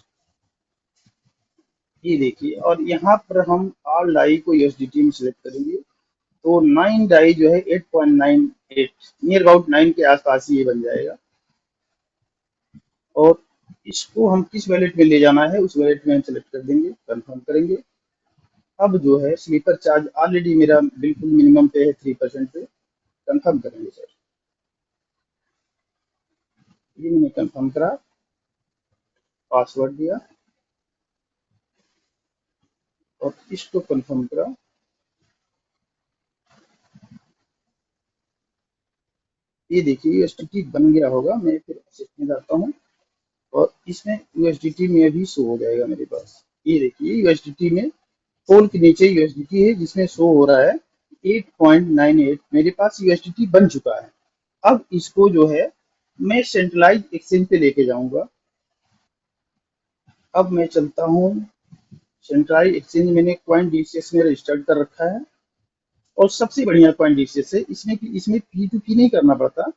ये देखिए, और यहाँ पर हम ऑल डाई को USDT में सिलेक्ट करेंगे, तो 9 डाई जो है 8.98 नियर अबाउट 9 के आसपास ही ये बन जाएगा। और इसको हम किस वैलेट में ले जाना है, उस वैलेट में हम सेलेक्ट कर देंगे, कंफर्म करेंगे। अब जो है स्लीपर चार्ज ऑलरेडी मेरा बिल्कुल मिनिमम पे है, 3% पे। कंफर्म करेंगे सर। ये मैंने कंफर्म करा, पासवर्ड दिया और इसको कंफर्म करा। ये देखिए यूएसडीटी बन गया होगा, मैं फिर असिस्ट में जाता हूँ और इसमें यूएसडीटी में भी शो हो जाएगा मेरे पास। ये देखिए यूएसडीटी में पोल के नीचे यूएसडीटी है जिसमें शो हो रहा है 8.98। मेरे पास यूएसडीटी बन चुका है। अब इसको जो है मैं सेंट्रलाइज एक्सचेंज पे लेके जाऊंगा। अब मैं चलता हूँ सेंट्रलाइज एक्सचेंज, मैंने कॉइन डीसीएस में रजिस्टर्ड कर रखा है और सबसे बढ़िया कॉइन डीसीएस है इसमें कि इसमें पी टू पी नहीं करना पड़ता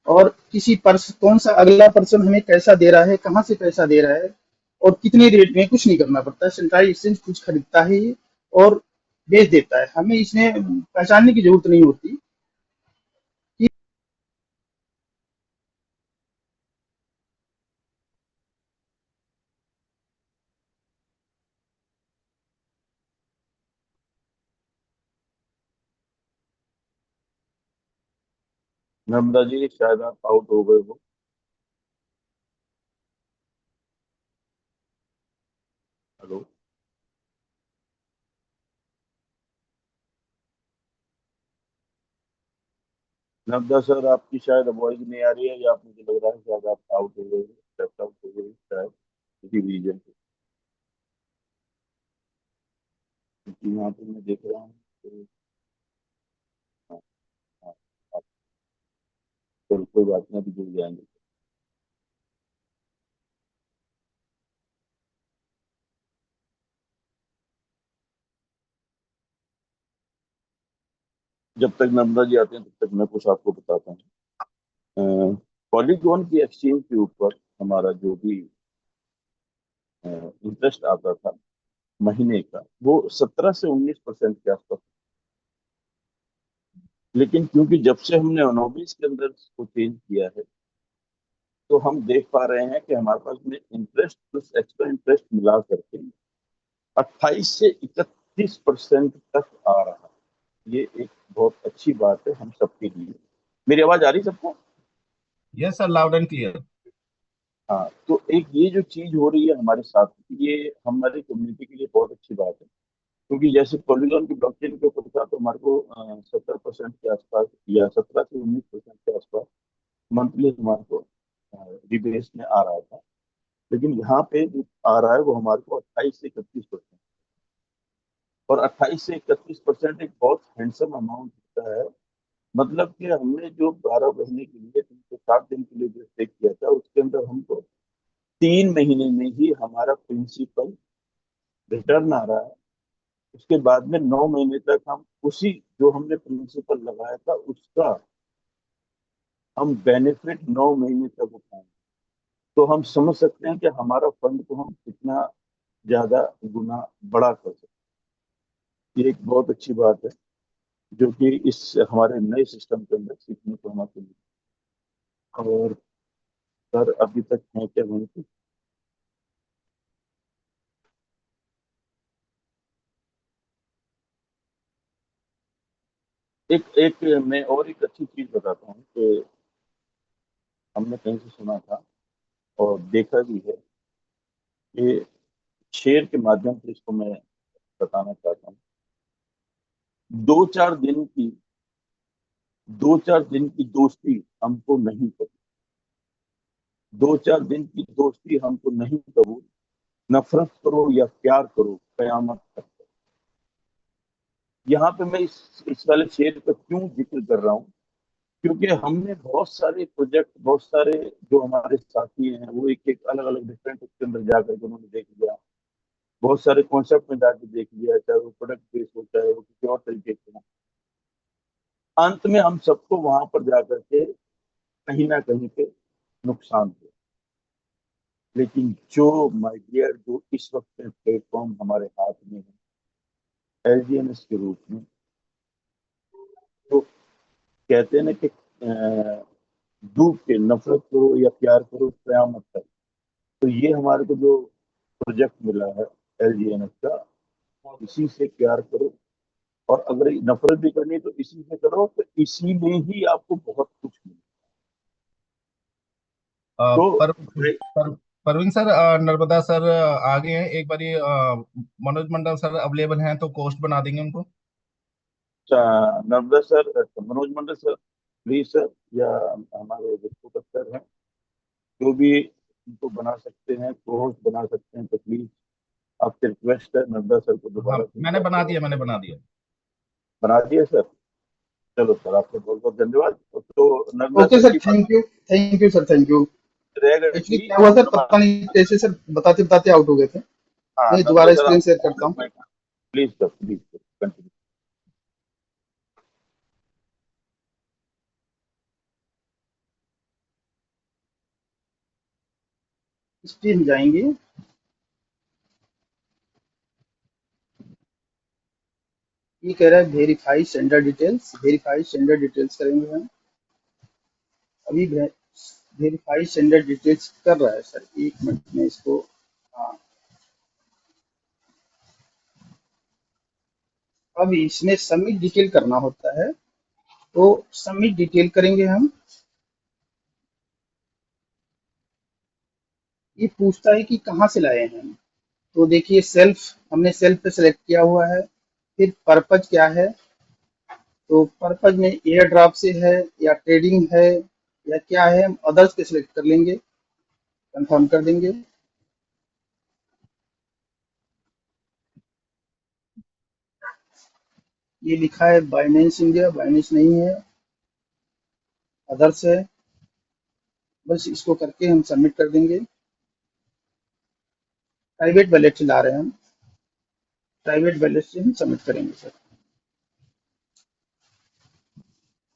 और किसी पर्स कौन सा अगला पर्सन हमें कैसा दे रहा है, कहाँ से पैसा दे रहा है और कितने रेट में, कुछ नहीं करना पड़ता है। सेंट्रलाइज एक्सचेंज कुछ खरीदता है और बेच देता है, हमें इसमें पहचानने की जरूरत नहीं होती। नर्मदा जी शायद आप आउट हो गए हो। हेलो नर्मदा सर, आपकी शायद वॉइस नहीं आ रही है, या मुझे लग रहा है शायद आप आउट हो गए हो, लेफ्ट आउट हो गए हो शायद किसी रीजन से, क्योंकि यहाँ पे मैं देख रहा हूँ तो। हाँ, हाँ, आप चलो कोई बात नहीं, अभी जुड़ जाएंगे। जब तक नर्मदा जी आते हैं तब तक मैं कुछ आपको बताता हूँ। पॉलीगॉन की एक्सचेंज के ऊपर हमारा जो भी इंटरेस्ट आता था महीने का, वो 17 से 19% के आसपास। लेकिन क्योंकि जब से हमने ओनोबिस के अंदर इसको चेंज किया है, तो हम देख पा रहे हैं कि हमारे पास में इंटरेस्ट प्लस एक्स्ट्रा इंटरेस्ट मिला करके 28 से 31% तक आ रहा है। ये एक बहुत अच्छी बात है हम सबके लिए। मेरी आवाज आ रही सबको? Yes sir, loud and clear. हाँ, तो एक ये जो चीज हो रही है हमारे साथ, ये हमारी कम्युनिटी के लिए बहुत अच्छी बात है। क्योंकि जैसे पॉलीगॉन की ब्लॉकचेन के ऊपर था तो हमारे को 70% के आसपास या 17 से 19% के आसपास मंथली हमारे को रिबेस में आ रहा था। लेकिन यहाँ पे जो आ रहा है वो हमारे को 28 से 31%। और 28 से 31% एक बहुत हैंडसम अमाउंट होता है। मतलब कि हमने जो 12 महीने के लिए 360 दिन के लिए जो स्टेक किया था, उसके अंदर हमको 3 महीने में ही हमारा प्रिंसिपल रिटर्न आ रहा है। उसके बाद में 9 महीने तक हम उसी जो हमने प्रिंसिपल लगाया था उसका हम बेनिफिट 9 महीने तक उठाएंगे। तो हम समझ सकते हैं कि हमारा फंड को हम कितना ज्यादा गुना बड़ा कर सकते हैं। ये एक बहुत अच्छी बात है जो कि इस हमारे नए सिस्टम के अंदर सीखने को हमारे मिली। और सर अभी तक है क्या वहीं पे? एक एक मैं और एक अच्छी चीज बताता हूँ कि हमने कहीं से सुना था और देखा भी है कि शेयर के माध्यम से इसको मैं बताना चाहता हूँ। दो चार दिन की 2-4 दिन की दोस्ती हमको नहीं कबूल। 2-4 दिन की दोस्ती हमको नहीं कबूल। नफरत करो या प्यार करो, कयामत तक। यहाँ पे मैं इस वाले शेर का क्यों जिक्र कर रहा हूँ? क्योंकि हमने बहुत सारे प्रोजेक्ट, बहुत सारे जो हमारे साथी हैं वो एक एक अलग अलग डिफरेंट उसके अंदर जाकर के उन्होंने देख लिया। बहुत सारे कॉन्सेप्ट में जाकर देख लिया, चाहे वो प्रोडक्ट बेस हो चाहे वो किसी और तरीके से हो। अंत में हम सबको वहां पर जाकर के कहीं ना कहीं पे नुकसान हुआ। लेकिन जो माय डियर, जो इस वक्त प्लेटफॉर्म हमारे हाथ में है एलजीएनएस के रूप में, तो कहते हैं ना कि डूब के नफरत करो या प्यार करो कयामत तक। तो ये हमारे को जो प्रोजेक्ट मिला है एलजीएनएस का, इसी से प्यार करो, और अगर नफरत भी करनी है तो इसी से करो, तो इसी में ही आपको बहुत कुछ मिले। तो परवीन सर, नर्मदा सर आ गए हैं। एक बारी मनोज मंडल सर अवेलेबल हैं तो कोस्ट बना देंगे उनको। Narmada sir, Manoj Mandal sir, please sir, या हमारे विष्णु सर हैं, जो भी उनको बना सकते हैं, कोर्स बना सकते हैं, तो प्लीज आपसे रिक्वेस्ट है नर्मदा सर को हाँ, दोबारा से मैंने इनवाइट बना करें। दिया, मैंने बना दिया। बना दिए सर? चलो सर, आपका बहुत बहुत धन्यवाद। तो नर्मदा ओके सर सर, की बात thank you sir, thank you. रह एक्चुअली गई क्या हुआ सर, हमारा। पता नहीं कैसे सर, बताते बताते आउट हो गए थे। हाँ, मैं नर्मदा दोबारा सर स्क्रीन आप शेयर करता हूँ। Please sir, please sir continue. इस पे हम जाएंगे। ये कह रहा है verify sender details, verify sender details करेंगे हम। अभी वेरीफाई सेंडर डिटेल्स कर रहा है सर, 1 मिनट में इसको। हाँ, अब इसमें सबमिट डिटेल करना होता है, तो सबमिट डिटेल करेंगे हम। ये पूछता है कि कहाँ से लाए हैं हम। तो देखिए सेल्फ, हमने सेल्फ पे सेलेक्ट किया हुआ है। फिर पर्पज क्या है, तो पर्पज में एयर ड्रॉप से है या ट्रेडिंग है या क्या है, हम अदर्स पे सिलेक्ट कर लेंगे, कंफर्म कर देंगे। ये लिखा है बाइनेंस इंडिया, बाइनेंस नहीं है, अदर्स है। बस इसको करके हम सबमिट कर देंगे। प्राइवेट वैलेट से ला रहे हैं हम, प्राइवेट वैलेट से हम सबमिट करेंगे सर।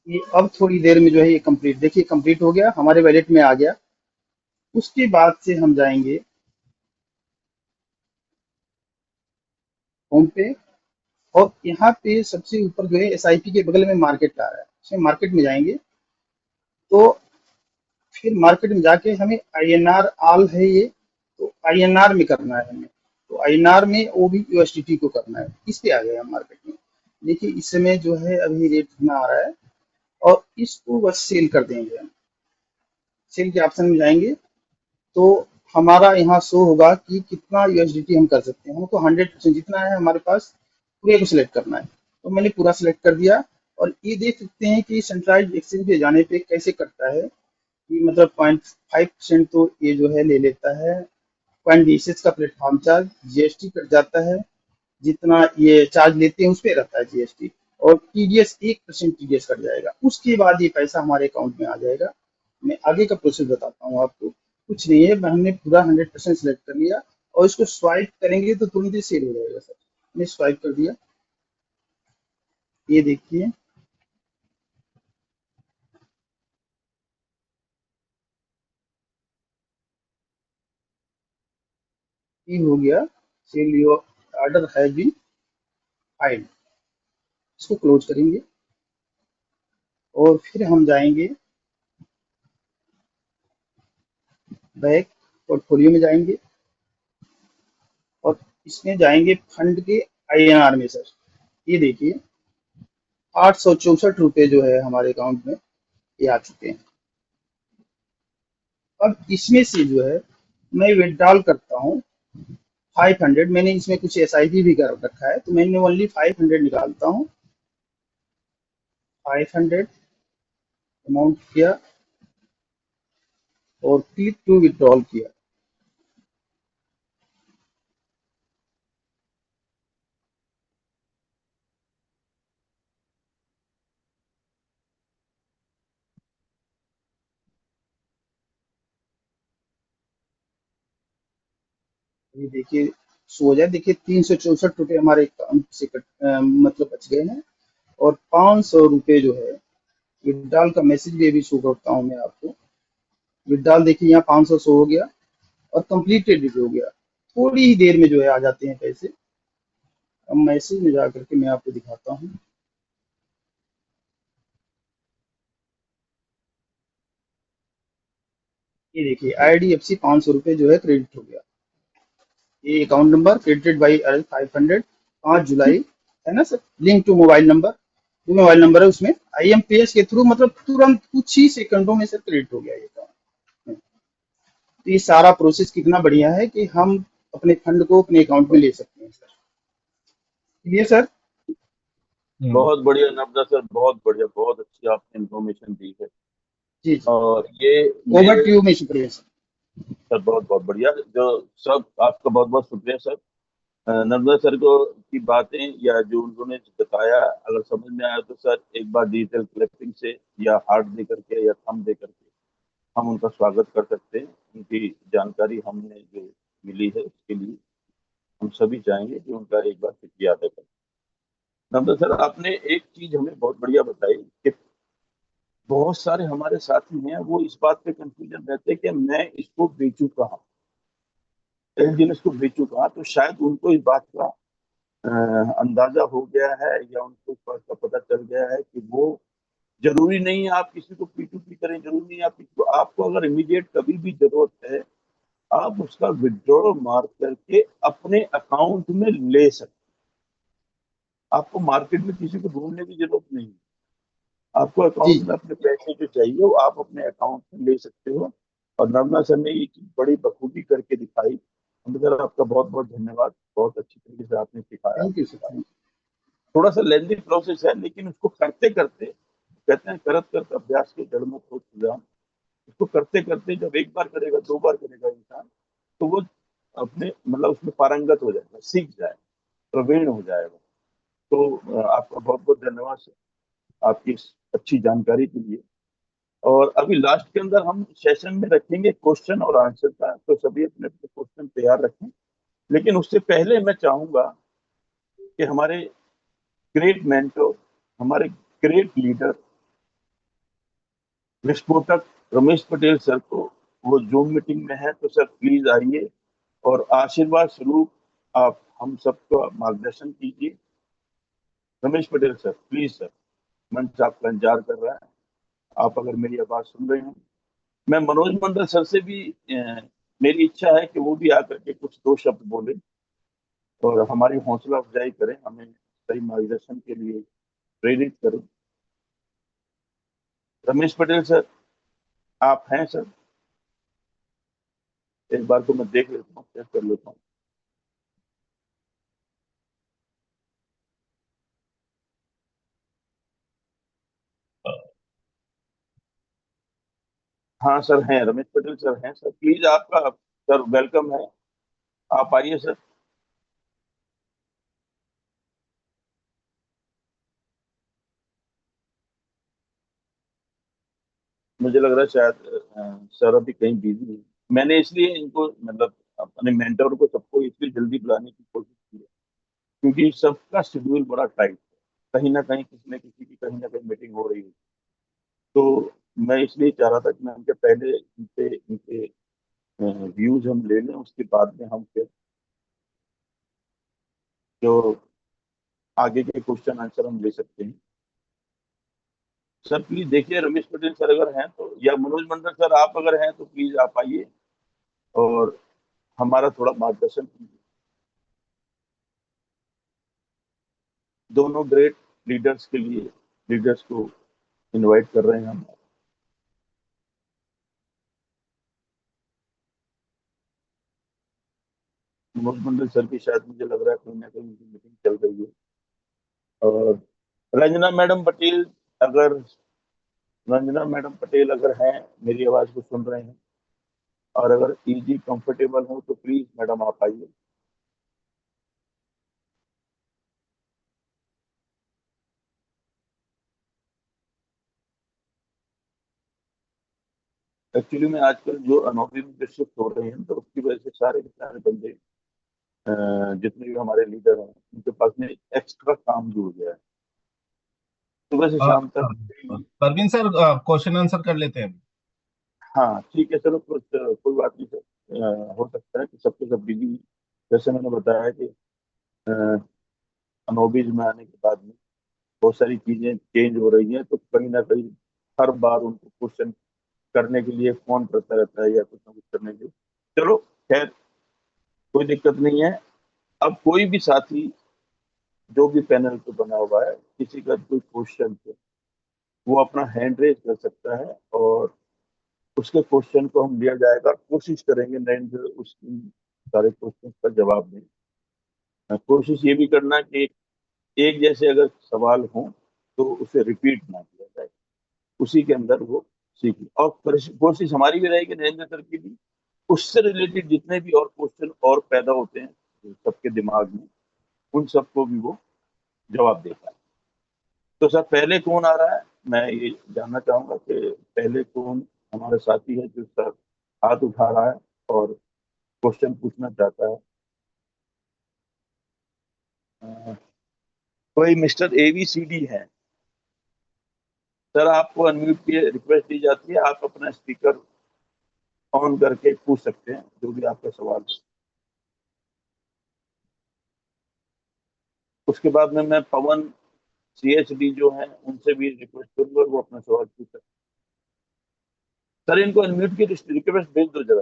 ये अब थोड़ी देर में जो है ये कंप्लीट, देखिए कंप्लीट हो गया, हमारे वैलेट में आ गया। उसके बाद से हम जाएंगे होम पे, और यहाँ पे सबसे ऊपर जो है एसआईपी के बगल में मार्केट आ रहा है, इसमें मार्केट में जाएंगे। तो फिर मार्केट में जाके हमें आईएनआर आल है ये, तो आईएनआर में करना है हमें। तो आईएनआर में वो भी यूएसडीटी को करना है। इस पे आ गए हम मार्केट में। देखिए इस समय जो है अभी रेट कितना आ रहा है, और इसको बस सेल कर देंगे हम। सेल के ऑप्शन में जाएंगे तो हमारा यहाँ शो होगा कि कितना यूएसडीटी हम कर सकते हैं। हमको 100% जितना है हमारे पास, पूरे को सिलेक्ट करना है। तो मैंने पूरा सिलेक्ट कर दिया। और ये देख सकते हैं कि सेंट्रलाइज्ड एक्सचेंज पे जाने पे कैसे करता है, कि मतलब 0.5% तो ये जो है ले लेता है। पॉइंट बेसिस का प्लेटफॉर्म चार्ज, जीएसटी कट जाता है, जितना ये चार्ज लेते हैं उस पे रहता है जीएसटी। और टीडीएस 1% टीडीएस कट जाएगा, उसके बाद ये पैसा हमारे अकाउंट में आ जाएगा। मैं आगे का प्रोसेस बताता हूँ आपको। कुछ नहीं है, हमने पूरा 100% सेलेक्ट कर लिया, और इसको स्वाइप करेंगे तो तुरंत ही सेल हो जाएगा सर। मैंने स्वाइप कर दिया, ये देखिए ये हो गया। सेल योर ऑर्डर है बीन फाइल्ड। इसको क्लोज करेंगे, और फिर हम जाएंगे बैक, पोर्टफोलियो में जाएंगे, और इसमें जाएंगे फंड के आईएनआर में सर। ये देखिए 864 रुपये जो है हमारे अकाउंट में ये आ चुके हैं। अब इसमें से जो है मैं विड्रॉल करता हूँ 500। मैंने इसमें कुछ एसआईपी भी कर रखा है, तो मैंने ओनली 500 निकालता हूँ। 500 अमाउंट किया, और क्लिक टू विड्रॉल किया। ये देखिए सो हो जाए, देखिए 364 रुपये हमारे अकाउंट से मतलब बच गए हैं। और 500 रुपये जो है विड्रॉल का मैसेज भी अभी शो करता हूँ मैं आपको। विड्रॉल देखिए यहाँ 500 शो हो गया, और कंप्लीटेड भी हो गया। थोड़ी ही देर में जो है आ जाते हैं पैसे। अब मैसेज में जा करके मैं आपको दिखाता हूँ। ये देखिए IDFC 500 रुपये जो है क्रेडिट हो गया। ये अकाउंट नंबर क्रेडिटेड बाई 500 5 जुलाई, है ना sir? Link to mobile number, जो मोबाइल नंबर है उसमें IMPS के थ्रू मतलब तुरंत कुछ ही सेकंडों में सर क्रिएट हो गया ये काम। तो ये सारा प्रोसेस कितना बढ़िया है कि हम अपने फंड को अपने अकाउंट में ले सकते हैं सर। ये सर। हम्म। बहुत बढ़िया नर्मदा सर, बहुत बढ़िया, बहुत अच्छी आपने इंफॉर्मेशन दी है। जी जी। और ये ओवर मेरे टू यू में शुक्रिया सर। सर, बहुत बहुत बढ़िया जो सब, आपका बहुत बहुत शुक्रिया सर। नर्मदा सर को की बातें या जो उन्होंने बताया, अगर समझ में आया तो सर एक बार डिजिटल क्लिपिंग से या हार्ट दे करके या थंब दे करके हम उनका स्वागत कर सकते हैं। उनकी जानकारी हमने जो मिली है उसके लिए हम सभी चाहेंगे कि उनका एक बार शुक्रिया अदा करें। नर्मदा सर, आपने एक चीज हमें बहुत बढ़िया बताई कि बहुत सारे हमारे साथी हैं वो इस बात पे कंफ्यूजन रहते हैं कि मैं इसको बेचूं कहाँ, एलजीएनएस इसको बेचूं कहाँ। तो शायद उनको इस बात का अंदाजा हो गया है या उनको इस बात का पता चल गया है कि वो जरूरी नहीं है आप किसी को P2P करें, जरूरी नहीं है आप किसी को, आपको अगर इमीडिएट कभी भी जरूरत है आप उसका विड्रॉल मार करके अपने अकाउंट में ले सकते। आपको मार्केट में किसी को ढूंढने की जरूरत नहीं है। आपको जी अकाउंट में अपने पैसे जो चाहिए वो आप अपने अकाउंट में ले सकते हो। और नर्मदा सर ने ये चीज बड़ी बखूबी करके दिखाई। नर्मदा सर, आपका बहुत बहुत धन्यवाद, बहुत अच्छी तरीके से आपने सिखाया, थैंक यू सर, बताया। थैंक थोड़ा सा लेंदी प्रोसेस है लेकिन उसको करते करते, कहते हैं करत करत अभ्यास के जड़ में खोद सुजान। उसको करते करते जब एक बार करेगा, 2 बार करेगा इंसान, तो वो अपने मतलब उसमें पारंगत हो जाएगा, सीख जाए, प्रवीण हो जाएगा। तो आपका बहुत बहुत धन्यवाद सर, आपकी इस अच्छी जानकारी के लिए। और अभी लास्ट के अंदर हम सेशन में रखेंगे क्वेश्चन और आंसर का, तो सभी अपने अपने क्वेश्चन तैयार रखें। लेकिन उससे पहले मैं चाहूंगा कि हमारे ग्रेट मेंटोर, हमारे ग्रेट लीडर, विस्फोटक रमेश पटेल सर को, वो जूम मीटिंग में है, तो सर प्लीज आइए और आशीर्वाद स्वरूप आप हम सबका मार्गदर्शन कीजिए। Ramesh Patel sir, please sir, मंच आपका इंतजार कर रहा है। आप अगर मेरी आवाज सुन रहे हैं, मैं मनोज मंडल सर से भी मेरी इच्छा है कि वो भी आकर के कुछ 2 शब्द बोले और हमारी हौसला अफजाई करें, हमें सही मार्गदर्शन के लिए प्रेरित करें। रमेश पटेल सर, आप हैं सर? एक बार तो मैं देख लेता हूँ, चेक कर लेता हूँ। हाँ सर हैं, रमेश पटेल सर हैं सर, प्लीज आपका सर वेलकम है, आप आइए सर। मुझे लग रहा है शायद सर अभी कहीं बिजी है। मैंने इसलिए इनको मतलब अपने मेंटर को सबको इसलिए जल्दी बुलाने की कोशिश की है क्योंकि सबका शेड्यूल बड़ा टाइट है, कहीं ना कहीं किसी न किसी की कहीं ना कहीं मीटिंग हो रही है। तो मैं इसलिए चाह रहा था कि मैं उनके पहले इनसे इनके व्यूज हम ले लें, उसके बाद में हम फिर जो आगे के क्वेश्चन आंसर हम ले सकते हैं। सर प्लीज देखिए, रमेश पटेल सर अगर हैं तो, या मनोज मंडल सर आप अगर हैं तो प्लीज आप आइए और हमारा थोड़ा मार्गदर्शन कीजिए। दोनों ग्रेट लीडर्स के लिए, लीडर्स को इनवाइट कर रहे हैं हम। मनोज मंडल सर की शायद मुझे लग रहा है कहीं ना कहीं उनकी मीटिंग चल रही है। और रंजना मैडम पटेल, अगर रंजना मैडम पटेल अगर हैं, मेरी आवाज को सुन रहे हैं और अगर इजी कंफर्टेबल हो तो प्लीज मैडम आप आइए। एक्चुअली में आजकल जो अनोखी में शिफ्ट हो रहे हैं तो उसकी वजह से सारे के सारे बंदे जितने भी हमारे लीडर हैं उनके पास में एक्स्ट्रा काम जुड़ गया है, सुबह से अ, शाम अ, तक। परवीन सर, क्वेश्चन आंसर कर लेते हैं। हाँ ठीक है, चलो कुछ कोई बात नहीं सर। हो सकता है कि सबके सब बिजी, जैसे मैंने बताया कि अनोबिज में आने के बाद में बहुत सारी चीजें चेंज हो रही हैं, तो कहीं ना कहीं हर बार उनको क्वेश्चन करने के लिए फोन करता रहता है या कुछ ना कुछ करने के लिए। चलो खैर, कोई दिक्कत नहीं है। अब कोई भी साथी जो भी पैनल पे बना हुआ है, किसी का कोई क्वेश्चन है, वो अपना हैंड रेज कर सकता है और उसके क्वेश्चन को हम लिया जाएगा, कोशिश करेंगे नरेंद्र उस सारे क्वेश्चन का जवाब दें। कोशिश ये भी करना कि एक जैसे अगर सवाल हो तो उसे रिपीट ना किया जाए, उसी के अंदर वो सीखे। और कोशिश हमारी भी रहेगी, नरेंद्र सर की भी, उससे रिलेटेड जितने भी और क्वेश्चन और पैदा होते हैं सबके दिमाग में, उन सबको भी वो जवाब देता है। तो सर पहले कौन आ रहा है, मैं ये जानना चाहूंगा कि पहले कौन हमारे साथी है जो सर हाथ उठा रहा है और क्वेश्चन पूछना चाहता है। अ, कोई मिस्टर ABCD है। सर आपको अनम्यूट की रिक्वेस्ट दी जाती है, आप अपना स्पीकर ऑन करके पूछ सकते हैं जो भी आपका सवाल है। उसके बाद में मैं पवन CHD जो है उनसे भी रिक्वेस्ट करूंगा, वो अपना सवाल पूछ सकते हैं। सर इनको अनम्यूट की रिक्वेस्ट भेज दो जरा।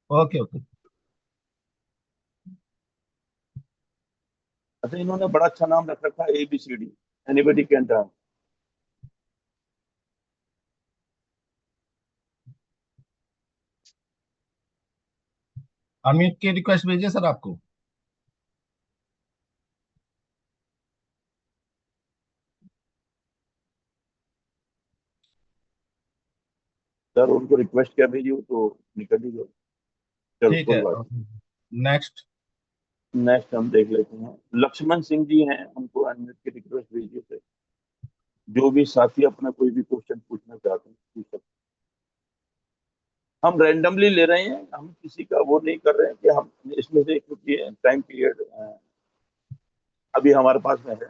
Okay okay. अच्छा, इन्होंने बड़ा अच्छा नाम रख रखा है ABCD, anybody can dance. Amit की रिक्वेस्ट भेजिए सर आपको। सर उनको रिक्वेस्ट क्या भेजी हो तो निकल ही गए। चलो ठीक कोई है। बात नेक्स्ट। नहीं, नेक्स्ट हम देख लेते हैं। लक्ष्मण सिंह जी हैं, उनको अनम्यूट की रिक्वेस्ट भेजिए थे। जो भी साथी अपना कोई भी क्वेश्चन पूछना चाहते हैं पूछ सकते हैं। हम रैंडमली ले रहे हैं, हम किसी का वो नहीं कर रहे हैं कि हम इसमें से, क्योंकि टाइम पीरियड अभी हमारे पास में है,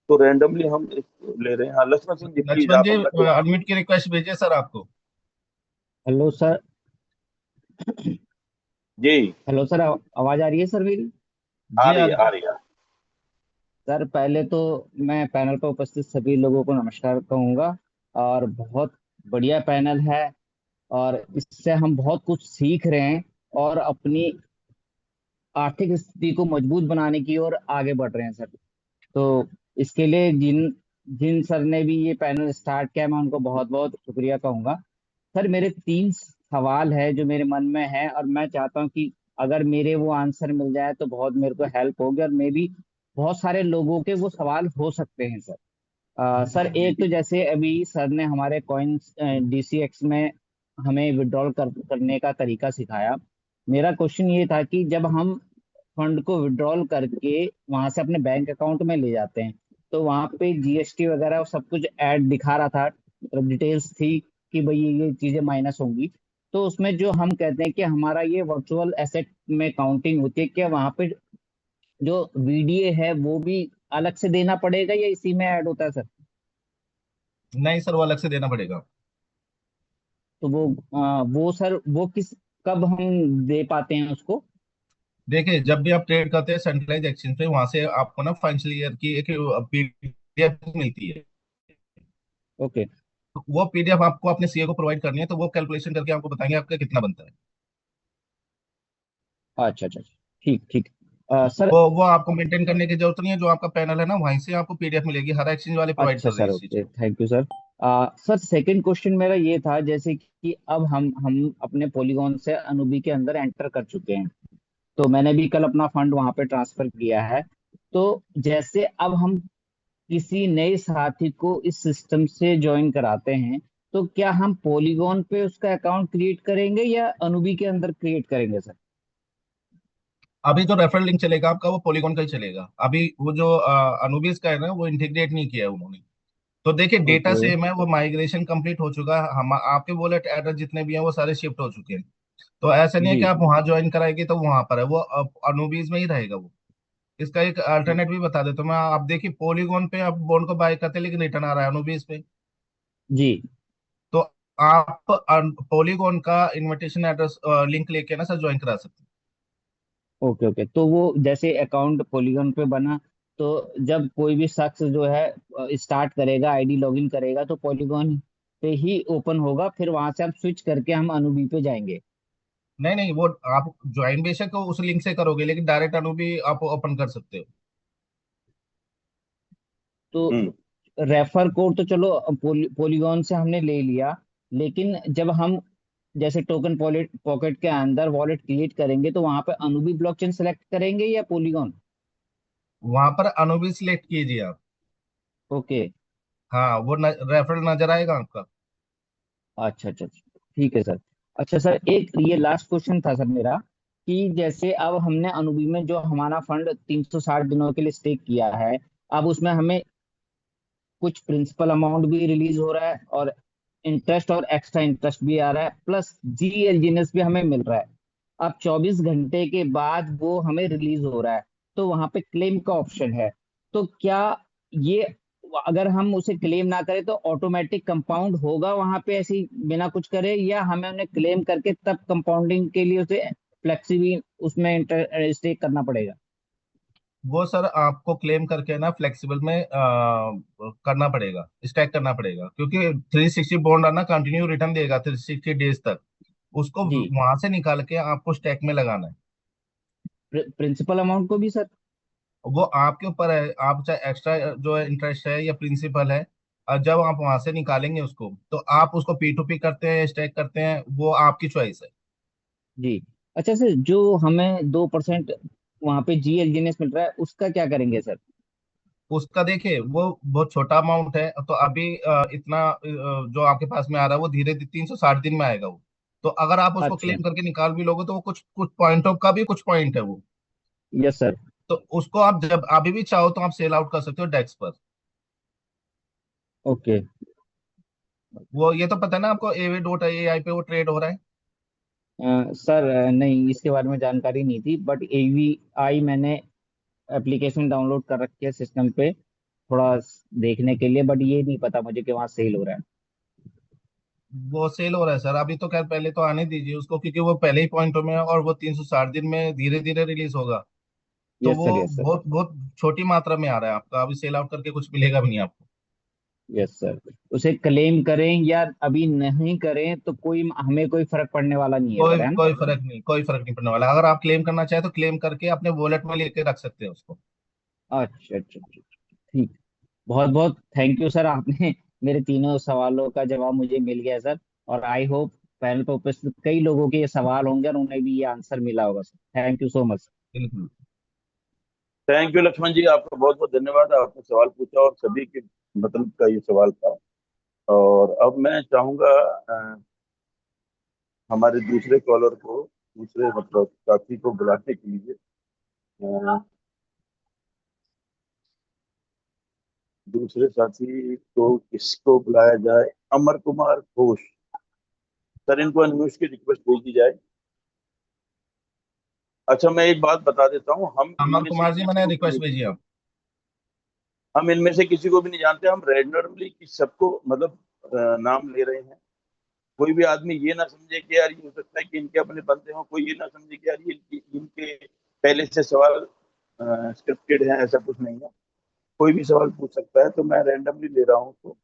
तो रैंडमली हम इसको ले रहे हैं। हाँ लक्ष्मण सिंह जी प्लीज लक्ष्मण आप जी अपना क्वेश्चन। अनम्यूट की रिक्वेस्ट भेजिए सर आपको। Hello sir. जी हेलो सर, आवाज आ रही है सर मेरी? आ जी रही आ है रही आ है। रही है। सर पहले तो मैं पैनल पर उपस्थित सभी लोगों को नमस्कार कहूँगा। और बहुत बढ़िया पैनल है, और इससे हम बहुत कुछ सीख रहे हैं और अपनी आर्थिक स्थिति को मजबूत बनाने की ओर आगे बढ़ रहे हैं सर। तो इसके लिए जिन जिन सर ने भी ये पैनल स्टार्ट किया, मैं उनको बहुत बहुत शुक्रिया कहूँगा। सर मेरे 3 सवाल है जो मेरे मन में है, और मैं चाहता हूँ कि अगर मेरे वो आंसर मिल जाए तो बहुत मेरे को हेल्प होगी, और मे भी बहुत सारे लोगों के वो सवाल हो सकते हैं सर। सर जी एक तो जी। जैसे अभी सर ने हमारे कॉइन्स DCX में हमें विड्रॉल करने का तरीका सिखाया। मेरा क्वेश्चन ये था कि जब हम फंड को विड्रॉल करके वहां से अपने बैंक अकाउंट में ले जाते हैं, तो वहां पे GST वगैरह सब कुछ ऐड दिखा रहा था, मतलब डिटेल्स थी कि भाई ये चीजें माइनस होंगी। तो उसमें जो हम कहते हैं कि हमारा ये वर्चुअल एसेट में काउंटिंग होती है, क्या वहां पे जो VDA है वो भी अलग से देना पड़ेगा या इसी में ऐड होता है सर? नहीं सर, वो अलग से देना पड़ेगा। तो वो सर वो किस कब हम दे पाते हैं उसको? देखिए, जब भी आप ट्रेड करते हैं सेंट्रलाइज एक्सचेंज पे, वहां से आपको ना फाइनेंशियल ईयर की एक पीडीएफ मिलती है। ओके। तो वो पीडीएफ आपको अपने सीए को प्रोवाइड करनी है, तो वो कैलकुलेशन करके आपको बताएंगे आपका कितना बनता है। अच्छा अच्छा अच्छा। ठीक ठीक। सर। वो आपको मेंटेन करने की जरूरत नहीं है, जो आपका पैनल है ना वहीं से आपको पीडीएफ मिलेगी। हर एक्सचेंज वाले प्रोवाइड अच्छा कर रहे हैं सर, इस चीज ओके, को। Thank you sir. Sir second question मेरा ये था, जैसे कि अब हम अपने पॉलीगॉन से अनुबी के अंदर एंटर कर चुके हैं। तो मैंने भी कल अपना फंड वहां पे ट्रांसफर किया है। तो जैसे अब हम किसी नए साथी को इस सिस्टम से ज्वाइन कराते हैं, तो क्या हम पॉलीगॉन पे उसका अकाउंट क्रिएट करेंगे या अनुबी के अंदर क्रिएट करेंगे सर? अभी जो रेफरल लिंक चलेगा आपका, वो पॉलीगॉन का ही चलेगा। अभी वो जो अनुबीस का है ना, वो इंटीग्रेट नहीं किया है उन्होंने। तो देखिए, डेटा ओके। सेम है, वो माइग्रेशन कंप्लीट हो चुका है। हम आपके वॉलेट एड्रेस जितने भी हैं वो सारे शिफ्ट हो चुके हैं। तो ऐसा नहीं है जी। कि आप वहां ज्वाइन कराएंगे तो वहां पर है वो, अनुबीज में ही रहेगा वो। इसका एक अल्टरनेट भी बता देता हूँ मैं। आप देखिए, पॉलीगॉन पे आप बॉन्ड को बाय करते हैं लेकिन रिटर्न आ रहा है अनुबीज पे। जी। तो आप पॉलीगॉन का इनविटेशन एड्रेस लिंक लेके ना सर ज्वाइन करा सकते हैं। ओके ओके, तो वो जैसे अकाउंट पॉलीगॉन पे बना, तो जब कोई भी शख्स जो है स्टार्ट करेगा, आईडी लॉगिन करेगा, तो पॉलीगॉन पे ही ओपन होगा, फिर वहां से हम स्विच करके हम अनुबी पे जाएंगे। नहीं नहीं, वो आप ज्वाइन बेशक उस लिंक से करोगे, लेकिन डायरेक्ट अनु भी आप ओपन कर सकते हो। तो हम्म। रेफर कोड तो चलो पॉलीगॉन से हमने ले लिया, लेकिन जब हम जैसे टोकन पॉकेट के अंदर वॉलेट क्रिएट करेंगे तो वहां पे अनुबी ब्लॉकचेन सेलेक्ट करेंगे या पॉलीगॉन? वहां पर अनु भी सिलेक्ट कीजिए आप। ओके। हाँ, वो रेफरल नजर आएगा आपका। अच्छा अच्छा अच्छा, ठीक है सर। अच्छा सर, एक ये लास्ट क्वेश्चन था सर मेरा, कि जैसे अब हमने अनुबी में जो हमारा फंड 360 दिनों के लिए स्टेक किया है, अब उसमें हमें कुछ प्रिंसिपल अमाउंट भी रिलीज हो रहा है और इंटरेस्ट और एक्स्ट्रा इंटरेस्ट भी आ रहा है, प्लस जीएलजीएनएस भी हमें मिल रहा है। अब 24 घंटे के बाद वो हमें रिलीज हो रहा है, तो वहां पे क्लेम का ऑप्शन है। तो क्या ये, अगर हम उसे क्लेम ना करें तो ऑटोमेटिक कंपाउंड होगा वहां पे ऐसे ही बिना कुछ करे, या हमें उन्हें क्लेम करके तब कंपाउंडिंग के लिए उसे फ्लेक्सिबल उसमें स्टेक करना पड़ेगा? वो सर आपको क्लेम करके ना फ्लेक्सिबल में करना पड़ेगा, स्टैक करना पड़ेगा, क्योंकि 360 बॉन्ड ना कंटिन्यू रिटर्न देगा 360 डेज तक। उसको जी। वहां से निकाल के आपको स्टैक में लगाना है। प्रिंसिपल अमाउंट को भी सर? वो आपके ऊपर है, आप चाहे एक्स्ट्रा जो है इंटरेस्ट है या प्रिंसिपल है, और जब आप वहां से निकालेंगे उसको, तो आप उसको P2P करते हैं, स्टैक करते हैं, वो आपकी चॉइस है। जी। अच्छा सर, जो हमें 2% वहां पे जीएलजीएनएस मिल रहा है उसका क्या करेंगे सर? उसका देखिए, वो बहुत छोटा अमाउंट है, तो अभी इतना जो आपके पास में आ रहा है वो धीरे धीरे 360 दिन में आएगा वो। तो अगर आप उसको अच्छा। क्लेम करके निकाल भी लोगे तो वो कुछ कुछ पॉइंटों का भी कुछ पॉइंट है वो। Yes sir. तो उसको आप जब अभी भी चाहो तो आप सेल आउट कर सकते हो डेस्क पर। ओके। वो ये तो पता है ना आपको, AV.ai पे वो ट्रेड हो रहा है। सर नहीं, इसके बारे में जानकारी नहीं थी, बट एवीआई मैंने एप्लीकेशन डाउनलोड कर रखी है सिस्टम पे, थोड़ा देखने के लिए, बट ये नहीं पता मुझे कि वहाँ सेल हो रहा है। वो सेल हो रहा है सर अभी, तो खैर पहले तो आने दीजिए उसको, क्योंकि वो पहले ही पॉइंटों में है और वो 360 दिन में धीरे धीरे रिलीज होगा। तो यस सर, वो यस सर। बहुत बहुत छोटी मात्रा में आ रहा है आपका, अभी सेल आउट करके कुछ मिलेगा भी नहीं आपको। Yes sir. उसे क्लेम करें या अभी नहीं करें तो कोई हमें कोई फर्क पड़ने वाला नहीं है कोई सर, है ना? कोई फर्क नहीं, कोई फर्क नहीं पड़ने वाला। अगर आप क्लेम करना चाहे तो क्लेम करके अपने वॉलेट में लेके रख सकते हैं उसको। अच्छा अच्छा अच्छा, ठीक। बहुत बहुत थैंक यू सर, आपने मेरे तीनों सवालों का जवाब मुझे मिल गया सर। और आई होप पैनल पर उपस्थित कई लोगों के ये सवाल होंगे और उन्हें भी ये आंसर मिला होगा sir. Thank you so much. बिल्कुल। थैंक यू लक्ष्मण जी, आपका बहुत बहुत धन्यवाद। आपने सवाल पूछा और सभी के मतलब का ये सवाल था। और अब मैं चाहूंगा हमारे दूसरे कॉलर को, दूसरे मतलब साथी को बुलाने के लिए। अ, दूसरे साथी को किसको बुलाया जाए? अमर कुमार घोष सर, इनको अनम्यूट की रिक्वेस्ट भेज दी जाए। अच्छा, मैं एक बात बता देता हूँ, अमर कुमार जी, मैंने रिक्वेस्ट भेजी है। हम इनमें से किसी को भी नहीं जानते। हम रैंडमली सबको मतलब नाम ले रहे हैं। कोई भी आदमी ये ना समझे कि यार ये हो सकता है कि इनके अपने बंदे हों, कोई ये ना समझे कि यार ये इनके पहले से सवाल स्क्रिप्टेड है, ऐसा कुछ नहीं है। कोई भी सवाल पूछ सकता है, तो मैं रैंडमली ले रहा हूँ। तो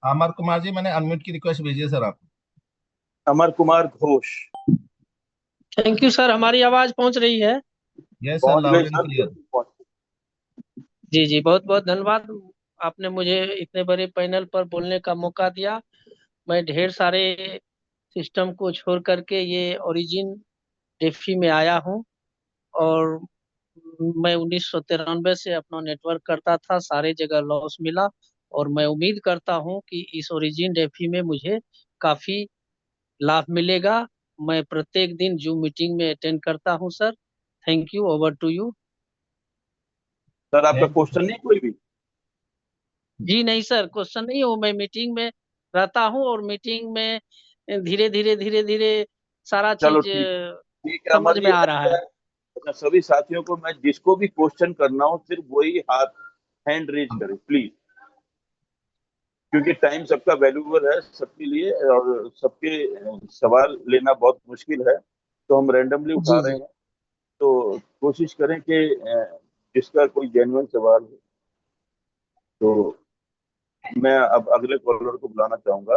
अमर कुमार जी, मैंने अनम्यूट की रिक्वेस्ट भेजी है सर आपको। Amar Kumar Ghosh thank you sir, हमारी आवाज पहुंच रही है? यस सर, पहुंच गए लाउड एंड सर, क्लियर। बिल्कुल पहुंच जी जी, बहुत बहुत धन्यवाद। आपने मुझे इतने बड़े पैनल पर बोलने का मौका दिया। मैं ढेर सारे सिस्टम को छोड़ करके ये ओरिजिन डेफी में आया हूँ। और मैं 1993 से अपना नेटवर्क करता था, सारे जगह लॉस मिला। और मैं उम्मीद करता हूँ कि इस ओरिजिन डेफी में मुझे काफी लाभ मिलेगा। मैं प्रत्येक दिन जूम मीटिंग में अटेंड करता हूँ sir. Thank you, over to you. Sir, आपका थैंक क्वेश्चन नहीं कोई भी? जी नहीं सर, क्वेश्चन नहीं हो, मैं मीटिंग में रहता हूँ और मीटिंग में धीरे धीरे धीरे धीरे सारा चलो चीज ठीक, ठीक है समझ अमर में जी। आ अब रहा है। मैं अपने सभी साथियों को, मैं जिसको भी क्वेश्चन करना हो सिर्फ वही हाथ हैंड रेज करें प्लीज, क्योंकि टाइम सबका वैल्यूबल है सबके लिए और सबके सवाल लेना बहुत मुश्किल है। तो हम रैंडमली उठा जी रहे जी। हैं। तो कोशिश करें कि जिसका कोई जेन्युइन सवाल हो। तो मैं अब अगले कॉलर को बुलाना चाहूंगा।